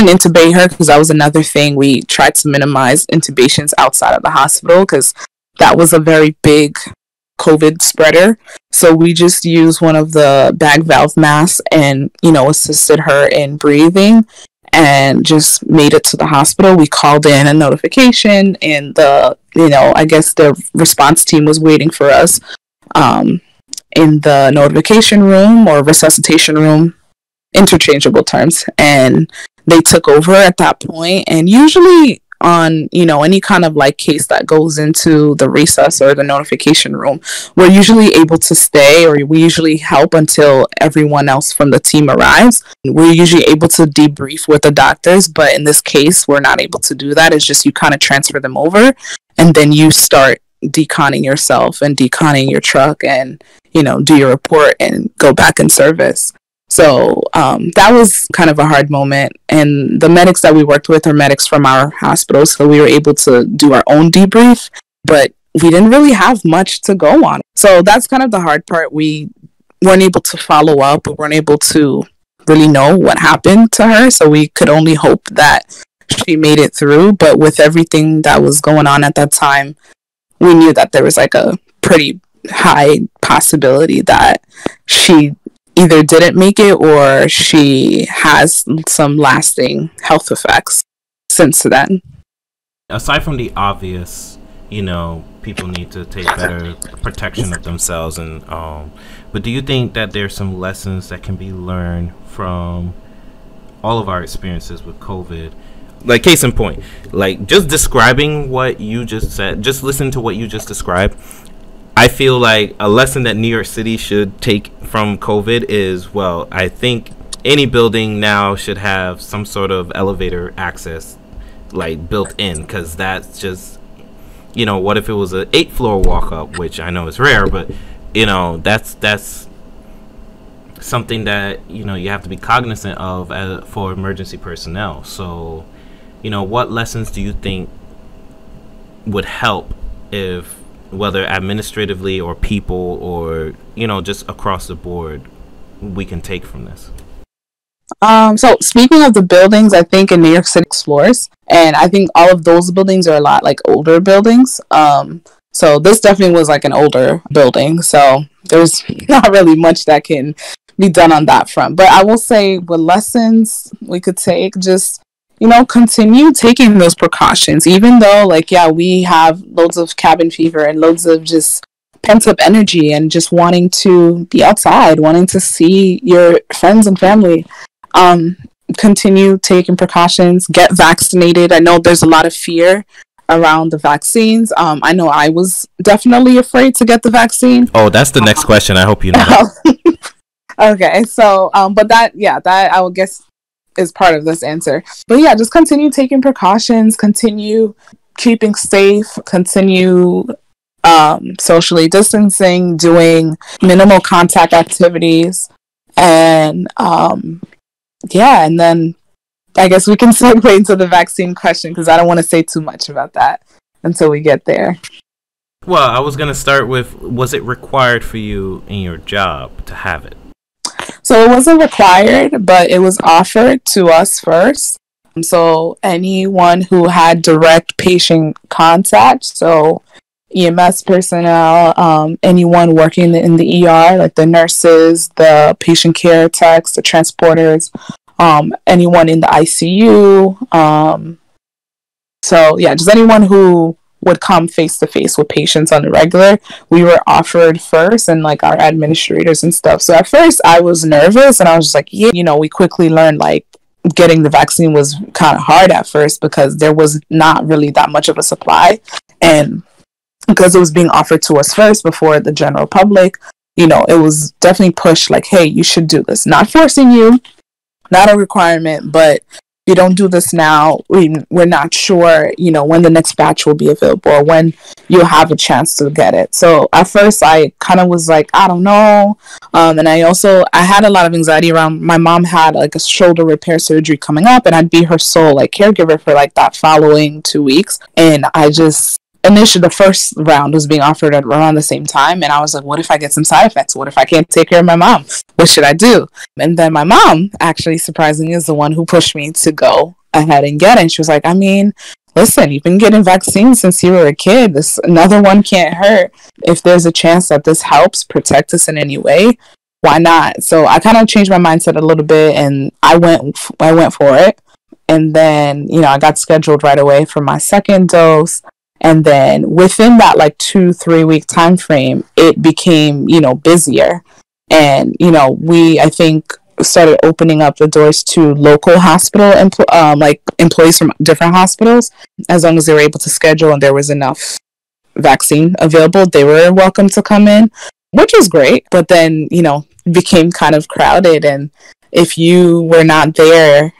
intubate her because that was another thing. We tried to minimize intubations outside of the hospital because that was a very big COVID spreader. So we just used one of the bag valve masks and, assisted her in breathing and just made it to the hospital. We called in a notification, and I guess the response team was waiting for us in the notification room or resuscitation room. interchangeable terms, and they took over at that point. And usually on, you know, any kind of like case that goes into the recess or the notification room, we're usually able to stay, or we usually help until everyone else from the team arrives. We're usually able to debrief with the doctors, but in this case we're not able to do that. It's just you kind of transfer them over, and then you start deconning yourself and deconning your truck, and, you know, do your report and go back in service. So that was kind of a hard moment. And the medics that we worked with are medics from our hospital, so we were able to do our own debrief, but we didn't really have much to go on. So that's kind of the hard part. We weren't able to follow up. We weren't able to really know what happened to her, so we could only hope that she made it through. But with everything that was going on at that time, we knew that there was like a pretty high possibility that she either didn't make it or she has some lasting health effects since then. Aside from the obvious, you know, people need to take better protection of themselves, and but do you think that there's some lessons that can be learned from all of our experiences with COVID? Like, case in point, like just describing what you just said, just listen to what you just described. I feel like a lesson that New York City should take from COVID is, well, I think any building now should have some sort of elevator access, like, built in, because that's just, you know, what if it was an 8th floor walk up, which I know is rare, but, you know, that's something that, you know, you have to be cognizant of for emergency personnel. So, you know, what lessons do you think would help, if whether administratively or people or, you know, just across the board, we can take from this? So speaking of the buildings, I think in New York City floors, and I think all of those buildings are a lot like older buildings. So this definitely was like an older building, so there's not really much that can be done on that front. But I will say, what lessons we could take, just, you know, continue taking those precautions, even though, like, yeah, we have loads of cabin fever and loads of just pent up energy and just wanting to be outside, wanting to see your friends and family. Continue taking precautions, get vaccinated. I know there's a lot of fear around the vaccines. I know I was definitely afraid to get the vaccine. Oh, that's the next question. I hope you know that. Okay, so, but that I would guess is part of this answer. But yeah, just continue taking precautions, continue keeping safe, continue socially distancing, doing minimal contact activities, and yeah, and then I guess we can segue into the vaccine question, because I don't want to say too much about that until we get there. Well, I was going to start with, was it required for you in your job to have it? So it wasn't required, but it was offered to us first. So anyone who had direct patient contact, so EMS personnel, anyone working in the ER, like the nurses, the patient care techs, the transporters, anyone in the ICU. So yeah, just anyone who would come face to face with patients on the regular, we were offered first, and like our administrators and stuff. So at first I was nervous, and I was just like, yeah, you know, we quickly learned like getting the vaccine was kind of hard at first, because there was not really that much of a supply, and because it was being offered to us first before the general public, you know, it was definitely pushed like, hey, you should do this. Not forcing you, not a requirement, but if you don't do this now, we're not sure, you know, when the next batch will be available or when you'll have a chance to get it. So at first I kind of was like, I don't know. And I had a lot of anxiety around, my mom had like a shoulder repair surgery coming up, and I'd be her sole like caregiver for like that following 2 weeks. And I just, initially the first round was being offered at around the same time, and I was like, what if I get some side effects? What if I can't take care of my mom? What should I do? And then my mom, actually surprisingly, is the one who pushed me to go ahead and get it. And she was like, I mean, listen, you've been getting vaccines since you were a kid. This another one can't hurt. If there's a chance that this helps protect us in any way, why not? So I kind of changed my mindset a little bit, and I went for it. And then, you know, I got scheduled right away for my second dose. And then within that like 2-3 week time frame, it became, you know, busier. And, you know, I think started opening up the doors to local hospital like employees from different hospitals. As long as they were able to schedule and there was enough vaccine available, they were welcome to come in, which was great. But then, became kind of crowded, and if you were not there,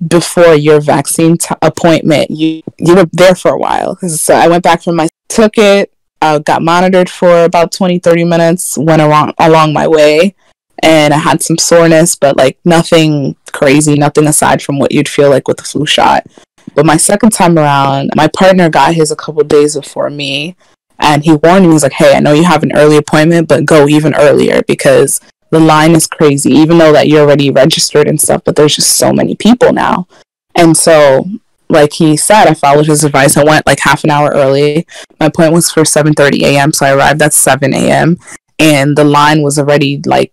before your vaccine appointment, you were there for a while. So I went back took it, got monitored for about 20-30 minutes, went along my way, and I had some soreness, but like nothing crazy, nothing aside from what you'd feel like with the flu shot. But my second time around, my partner got his a couple days before me, and he warned me. He's like, "Hey, I know you have an early appointment, but go even earlier because the line is crazy, even though that you're already registered and stuff, but there's just so many people now." And so, like he said, I followed his advice. I went like half an hour early. My appointment was for 7:30 a.m., so I arrived at 7 a.m., and the line was already like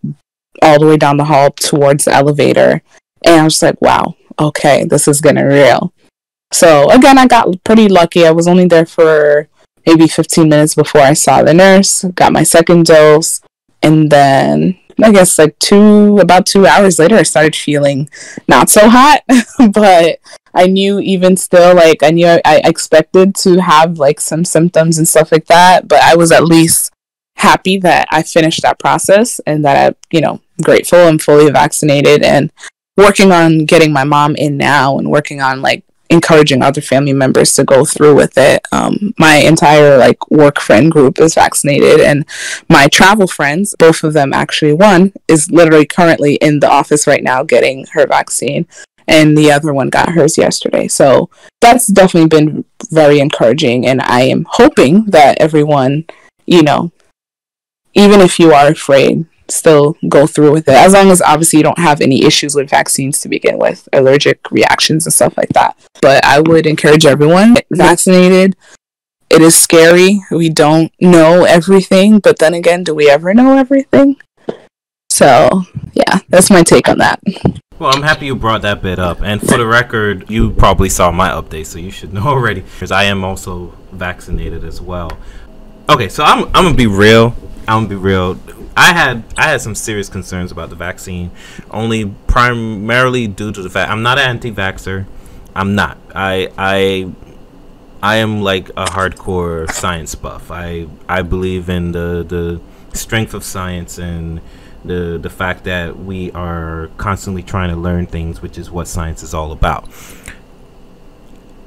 all the way down the hall towards the elevator. And I was like, wow, okay, this is getting real. So again, I got pretty lucky. I was only there for maybe 15 minutes before I saw the nurse, got my second dose, and then I guess like about 2 hours later, I started feeling not so hot, but I knew even still, like I expected to have like some symptoms and stuff like that, but I was at least happy that I finished that process and that I, grateful and fully vaccinated and working on getting my mom in now and working on like encouraging other family members to go through with it. My entire like work friend group is vaccinated, and my travel friends, both of them actually, one is literally currently in the office right now getting her vaccine, and the other one got hers yesterday. So that's definitely been very encouraging, and I am hoping that everyone, even if you are afraid, still go through with it, as long as obviously you don't have any issues with vaccines to begin with, allergic reactions and stuff like that. But I would encourage everyone vaccinated. It is scary. We don't know everything, but then again, do we ever know everything? So yeah, that's my take on that. Well, I'm happy you brought that bit up. And for the record, you probably saw my update, so you should know already, because I am also vaccinated as well. Okay, so I'm gonna be real. I had some serious concerns about the vaccine, only primarily due to the fact I'm not an anti-vaxxer. I'm not. I am like a hardcore science buff. I believe in the strength of science and the fact that we are constantly trying to learn things, which is what science is all about.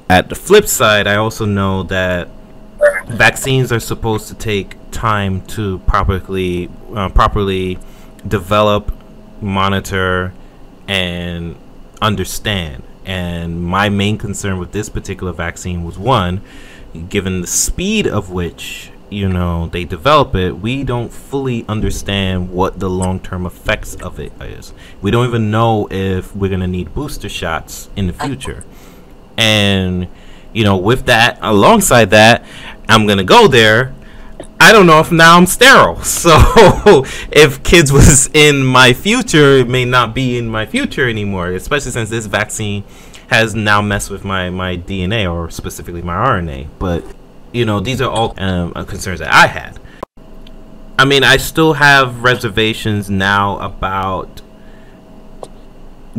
At the flip side, I also know that vaccines are supposed to take time to properly develop, monitor, and understand. And my main concern with this particular vaccine was, one, given the speed of which they develop it, we don't fully understand what the long-term effects of it is. We don't even know if we're going to need booster shots in the future. And with that, alongside that, I'm going to go there. I don't know if now I'm sterile. So if kids was in my future, it may not be in my future anymore, especially since this vaccine has now messed with my DNA, or specifically my RNA. But, these are all concerns that I had. I mean, I still have reservations now about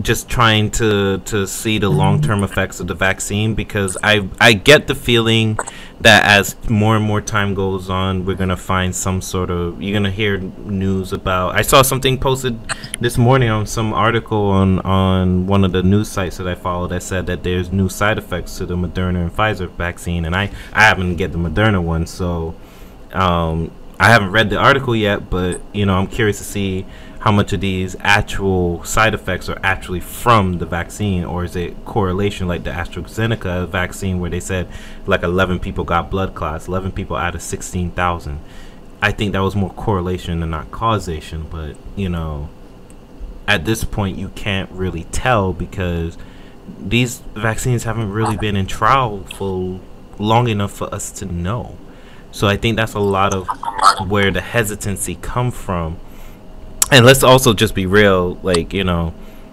just trying to see the long-term effects of the vaccine, because I get the feeling that as more and more time goes on, we're gonna find you're gonna hear news about. I saw something posted this morning on some article on one of the news sites that I follow that said that there's new side effects to the Moderna and Pfizer vaccine, and I happen to get the Moderna one, so I haven't read the article yet, but I'm curious to see how much of these actual side effects are actually from the vaccine, or is it correlation like the AstraZeneca vaccine where they said like 11 people got blood clots, 11 people out of 16,000. I think that was more correlation than not causation, but at this point you can't really tell, because these vaccines haven't really been in trial for long enough for us to know. So I think that's a lot of where the hesitancy come from. And let's also just be real, like,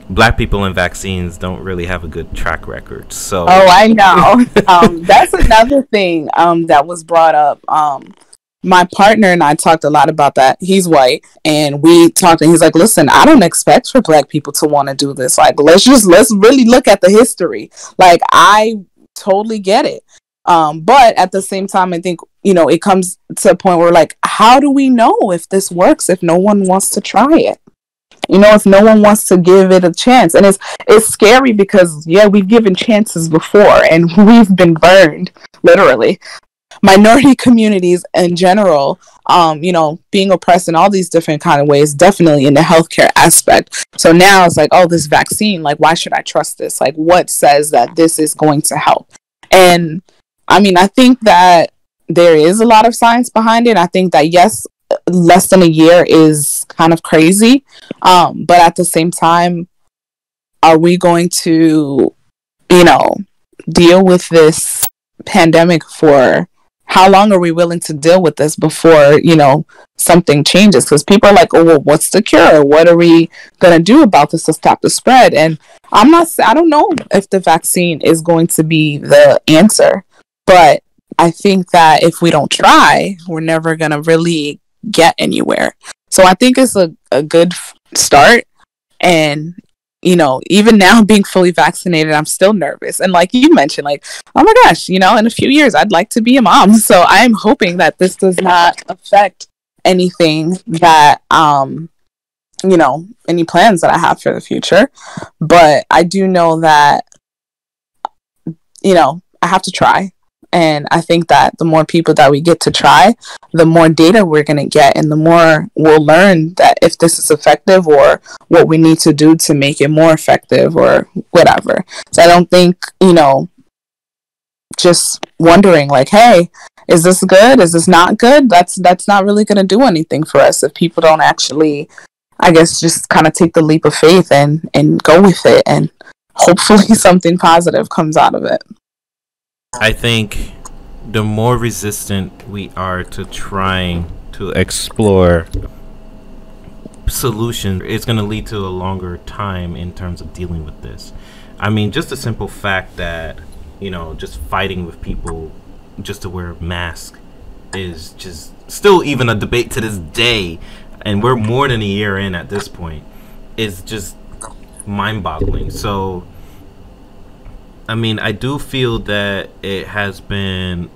black people in vaccines don't really have a good track record. So I know. That's another thing that was brought up My partner and I talked a lot about that. He's white, and we talked, and he's like, "Listen, I don't expect for Black people to want to do this. Like, let's really look at the history. Like, I totally get it. But at the same time, I think, it comes to a point where, like, how do we know if this works if no one wants to try it? If no one wants to give it a chance. And it's scary because, yeah, we've given chances before and we've been burned, literally. Minority communities in general, being oppressed in all these different kind of ways, definitely in the healthcare aspect. So now it's like, oh, this vaccine, like, why should I trust this? Like, what says that this is going to help? And I mean, I think that there is a lot of science behind it. I think that, yes, less than a year is kind of crazy. But at the same time, are we going to, deal with this pandemic for how long? Are we willing to deal with this before, something changes? Because people are like, oh, well, what's the cure? What are we going to do about this to stop the spread? And I don't know if the vaccine is going to be the answer, but I think that if we don't try, we're never going to really get anywhere. So I think it's a good start. And, even now being fully vaccinated, I'm still nervous. And like you mentioned, like, oh my gosh, in a few years, I'd like to be a mom. So I am hoping that this does not affect anything that, any plans that I have for the future. But I do know that, I have to try. And I think that the more people that we get to try, the more data we're going to get, and the more we'll learn that if this is effective or what we need to do to make it more effective or whatever. So I don't think, just wondering like, hey, is this good? Is this not good? That's not really going to do anything for us if people don't actually, I guess, just kind of take the leap of faith and go with it. And hopefully something positive comes out of it. I think the more resistant we are to trying to explore solutions, it's going to lead to a longer time in terms of dealing with this. I mean, just the simple fact that, just fighting with people just to wear a mask is just still even a debate to this day, and we're more than a year in at this point, is just mind-boggling. So I mean, I do feel that it has been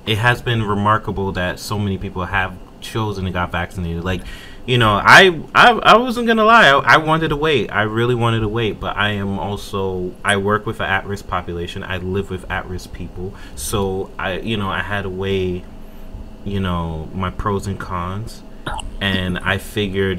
remarkable that so many people have chosen and got vaccinated. Like, I wasn't gonna lie, I wanted to wait. I really wanted to wait, but I work with an at-risk population. I live with at-risk people, so I had to weigh, my pros and cons, and I figured,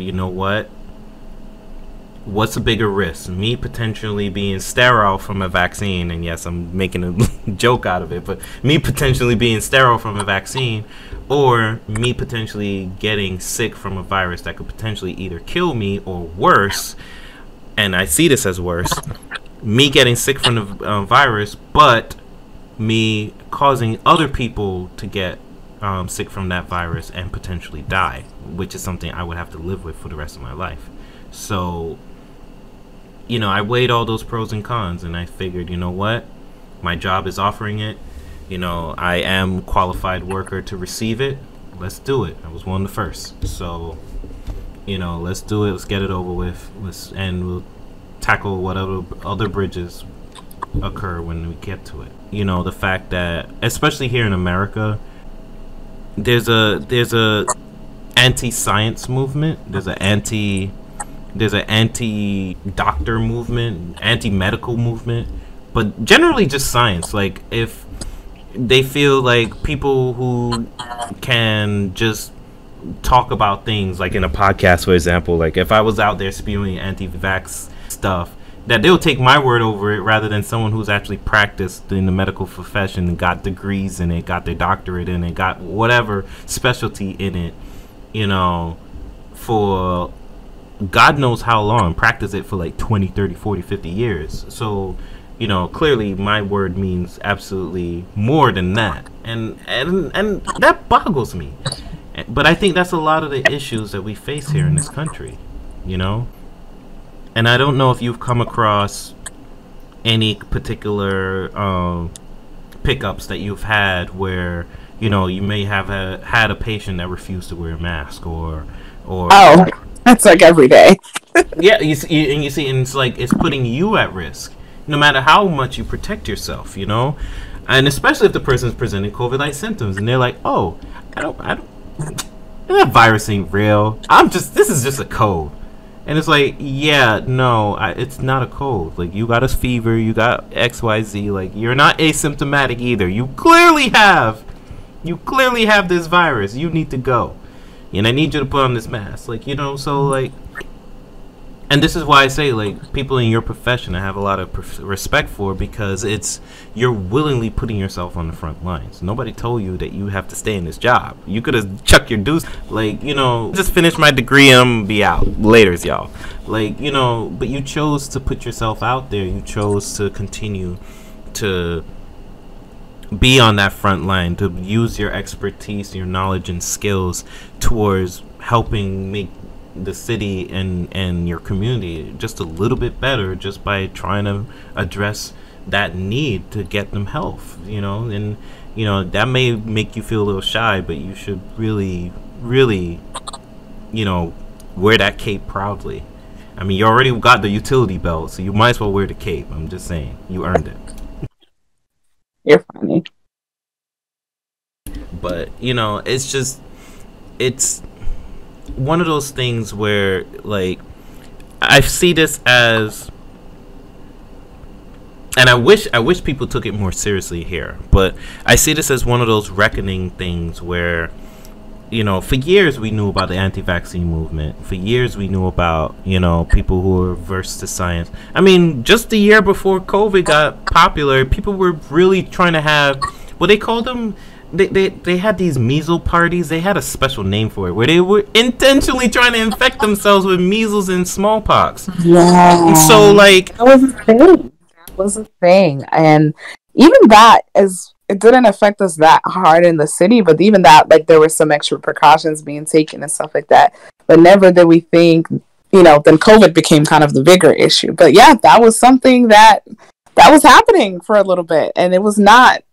what's a bigger risk? Me potentially being sterile from a vaccine, and yes, I'm making a joke out of it, but me potentially being sterile from a vaccine, or me potentially getting sick from a virus that could potentially either kill me or worse, and I see this as worse, me getting sick from the virus, but me causing other people to get sick from that virus and potentially die, which is something I would have to live with for the rest of my life. So I weighed all those pros and cons, and I figured, what? My job is offering it. I am qualified worker to receive it. Let's do it. I was one of the first. So, let's do it. Let's get it over with. And we'll tackle whatever other bridges occur when we get to it. The fact that, especially here in America, there's a anti-science movement. There's an anti-doctor movement, anti-medical movement, but generally just science. Like, if they feel like people who can just talk about things, like in a podcast, for example, like if I was out there spewing anti-vax stuff, that they'll take my word over it rather than someone who's actually practiced in the medical profession and got degrees in it, got their doctorate in it, got whatever specialty in it, for God knows how long, practice it for like 20, 30, 40, 50 years. So, clearly my word means absolutely more than that. And that boggles me. But I think that's a lot of the issues that we face here in this country, And I don't know if you've come across any particular pickups that you've had where, you may have had a patient that refused to wear a mask, or Oh, that's like every day. yeah, you see, and it's like it's putting you at risk, no matter how much you protect yourself, and especially if the person's presenting COVID-like symptoms, and they're like, "Oh, I don't, that virus ain't real. This is just a cold," and it's like, yeah, no, it's not a cold. Like, you got a fever, you got XYZ, like, you're not asymptomatic either. You clearly have this virus. You need to go, and I need you to put on this mask, like, so like. And this is why I say, like, people in your profession I have a lot of respect for, because you're willingly putting yourself on the front lines. Nobody told you that you have to stay in this job. You could have chucked your deuce, like, just finish my degree and I'm gonna be out. Laters, y'all. Like, but you chose to put yourself out there. You chose to continue to be on that front line, to use your expertise, your knowledge and skills towards helping make the city and your community just a little bit better, just by trying to address that need to get them health, and that may make you feel a little shy, but you should really wear that cape proudly. I mean, you already got the utility belt, so you might as well wear the cape. I'm just saying, you earned it. You're funny. But it's one of those things where, like, I see this as, and I wish people took it more seriously here, but I see this as one of those reckoning things where, for years we knew about the anti-vaccine movement. For years we knew about, people who were versed to science. I mean, just the year before COVID got popular, people were really trying to have, what they called them, They had these measles parties. They had a special name for it, where they were intentionally trying to infect themselves with measles and smallpox. Yeah. So, like, that was a thing. And even that, it didn't affect us that hard in the city, but even that, like, there were some extra precautions being taken and stuff like that. But never did we think, then COVID became kind of the bigger issue. But yeah, that was something that was happening for a little bit, and it was not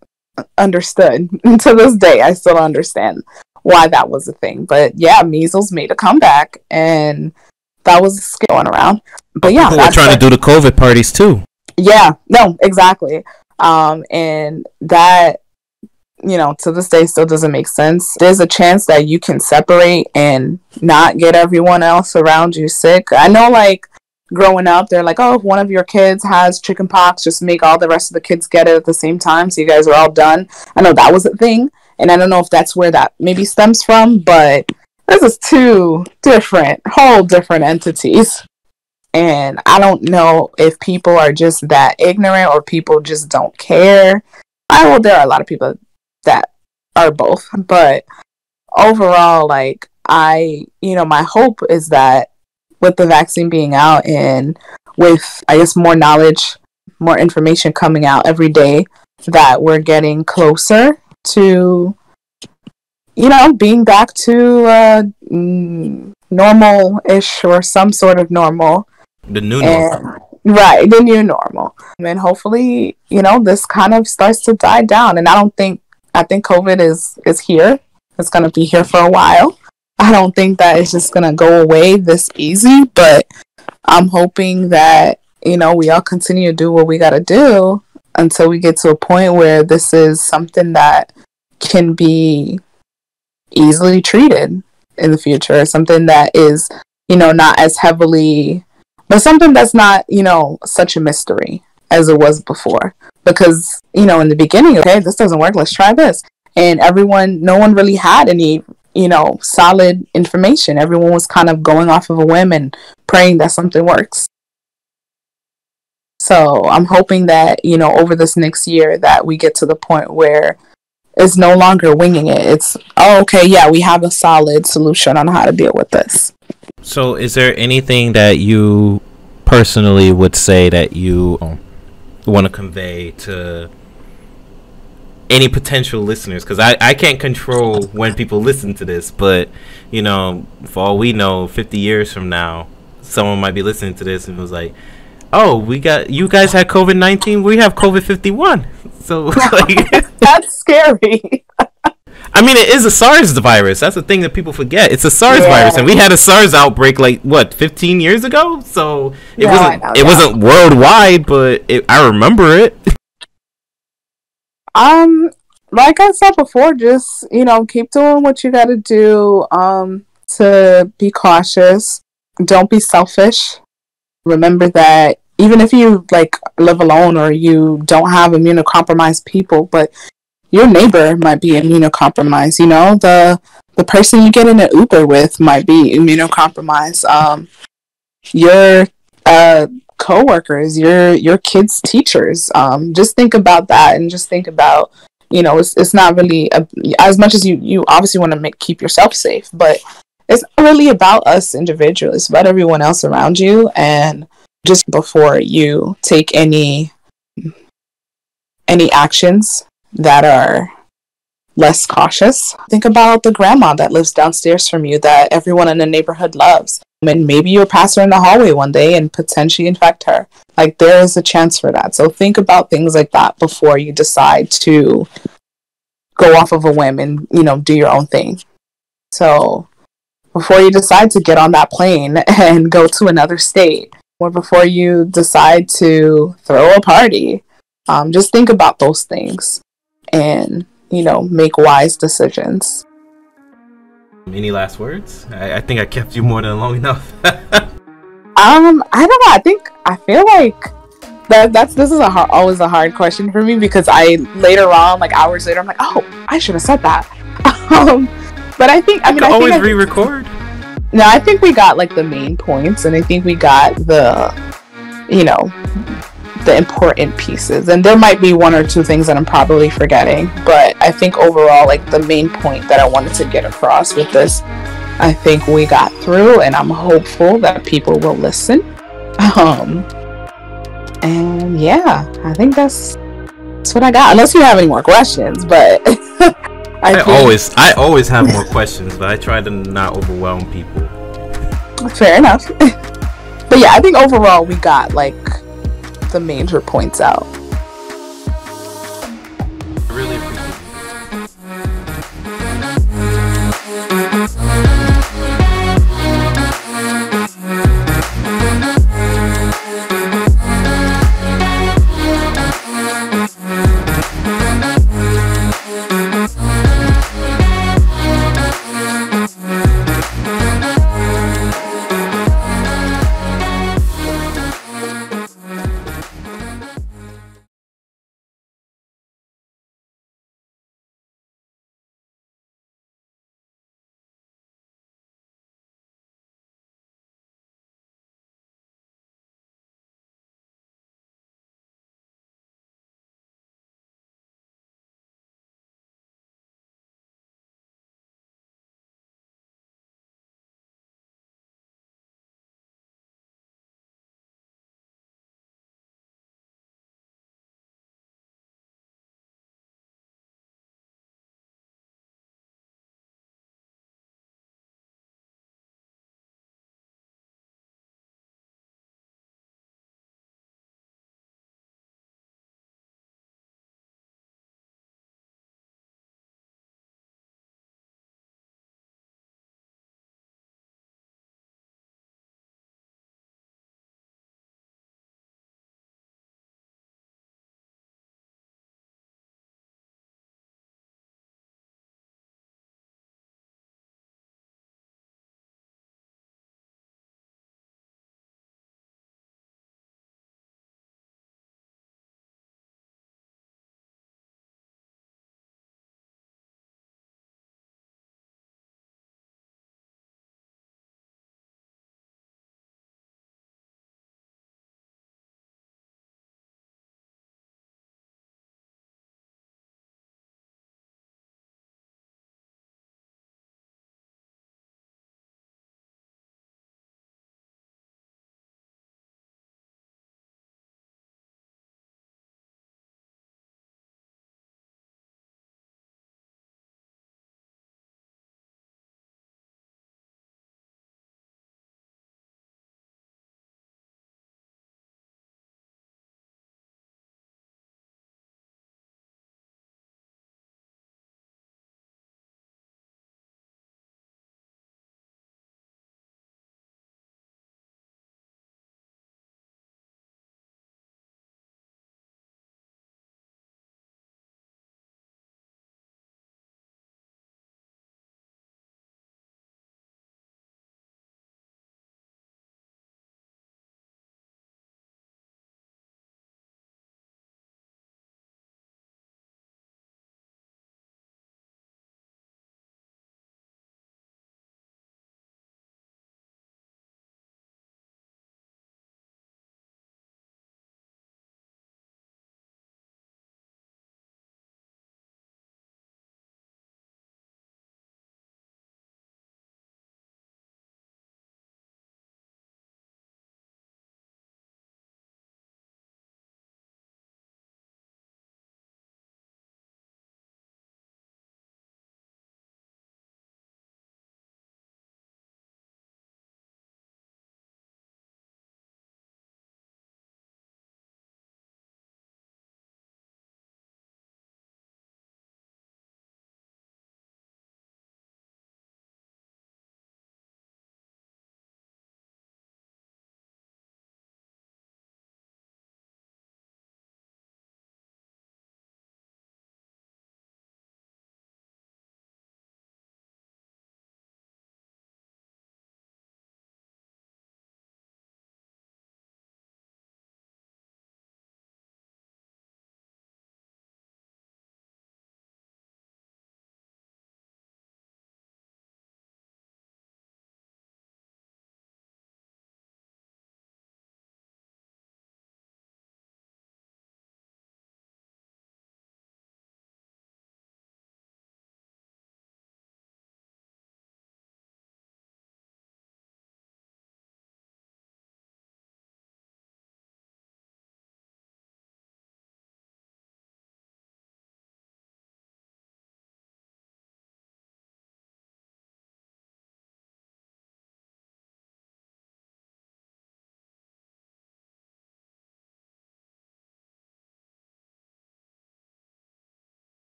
understood. To this day, I still don't understand why that was a thing. But yeah, measles made a comeback, and that was going around. But yeah, people were trying to do the COVID parties too. Yeah, no, exactly. And that, to this day still doesn't make sense. There's a chance that you can separate and not get everyone else around you sick. I know, like, growing up, they're like, oh, if one of your kids has chicken pox, just make all the rest of the kids get it at the same time, so you guys are all done. I know that was a thing, and I don't know if that's where that maybe stems from, but this is two whole different entities. And I don't know if people are just that ignorant or people just don't care. There are a lot of people that are both, but overall, like, my hope is that with the vaccine being out, and with, I guess, more knowledge, more information coming out every day, that we're getting closer to, being back to normal-ish, or some sort of normal. The new normal. Right, the new normal. And hopefully, this kind of starts to die down. And I think COVID is here. It's going to be here for a while. I don't think that it's just going to go away this easy, but I'm hoping that, we all continue to do what we got to do until we get to a point where this is something that can be easily treated in the future. Something that is, not as heavily, but something that's not, such a mystery as it was before. Because, in the beginning, okay, this doesn't work, let's try this. And no one really had any solid information. Everyone was kind of going off of a whim and praying that something works. So I'm hoping that, over this next year, that we get to the point where it's no longer winging it. It's, oh, okay, yeah, we have a solid solution on how to deal with this. So is there anything that you personally would say that you want to convey to any potential listeners? Because I can't control when people listen to this, but for all we know, 50 years from now, someone might be listening to this and was like, oh, you guys had COVID-19, we have COVID-51. So like, that's scary. I mean, it is a SARS virus. That's the thing that people forget. It's a SARS virus, and we had a SARS outbreak like what 15 years ago. So it wasn't worldwide, but I remember it. Like I said before, just keep doing what you got to do. To be cautious. Don't be selfish. Remember that even if you live alone or you don't have immunocompromised people, but your neighbor might be immunocompromised. The person you get in an Uber with might be immunocompromised. Your co-workers, your kids' teachers. Just think about that, and just think about it's not really as much as you obviously want to keep yourself safe, but it's not really about us individually. It's about everyone else around you. And just before you take any actions that are less cautious, think about the grandma that lives downstairs from you that everyone in the neighborhood loves. And maybe you'll pass her in the hallway one day and potentially infect her. There is a chance for that. So think about things like that before you decide to go off of a whim and, do your own thing. So before you decide to get on that plane and go to another state, or before you decide to throw a party, just think about those things and, make wise decisions. Any last words? I think I kept you more than long enough. I don't know. I feel like this is always a hard question for me, because later on, hours later, I'm like, oh, I should have said that. But I think I always re-record. No, I think we got the main points, and I think we got the important pieces, and there might be one or two things that I'm probably forgetting, but I think overall, the main point that I wanted to get across with this, I think we got through, and I'm hopeful that people will listen. And yeah, I think that's what I got. Unless you have any more questions, but I always have more questions, but I try to not overwhelm people. Fair enough. But yeah, I think overall we got the major points out.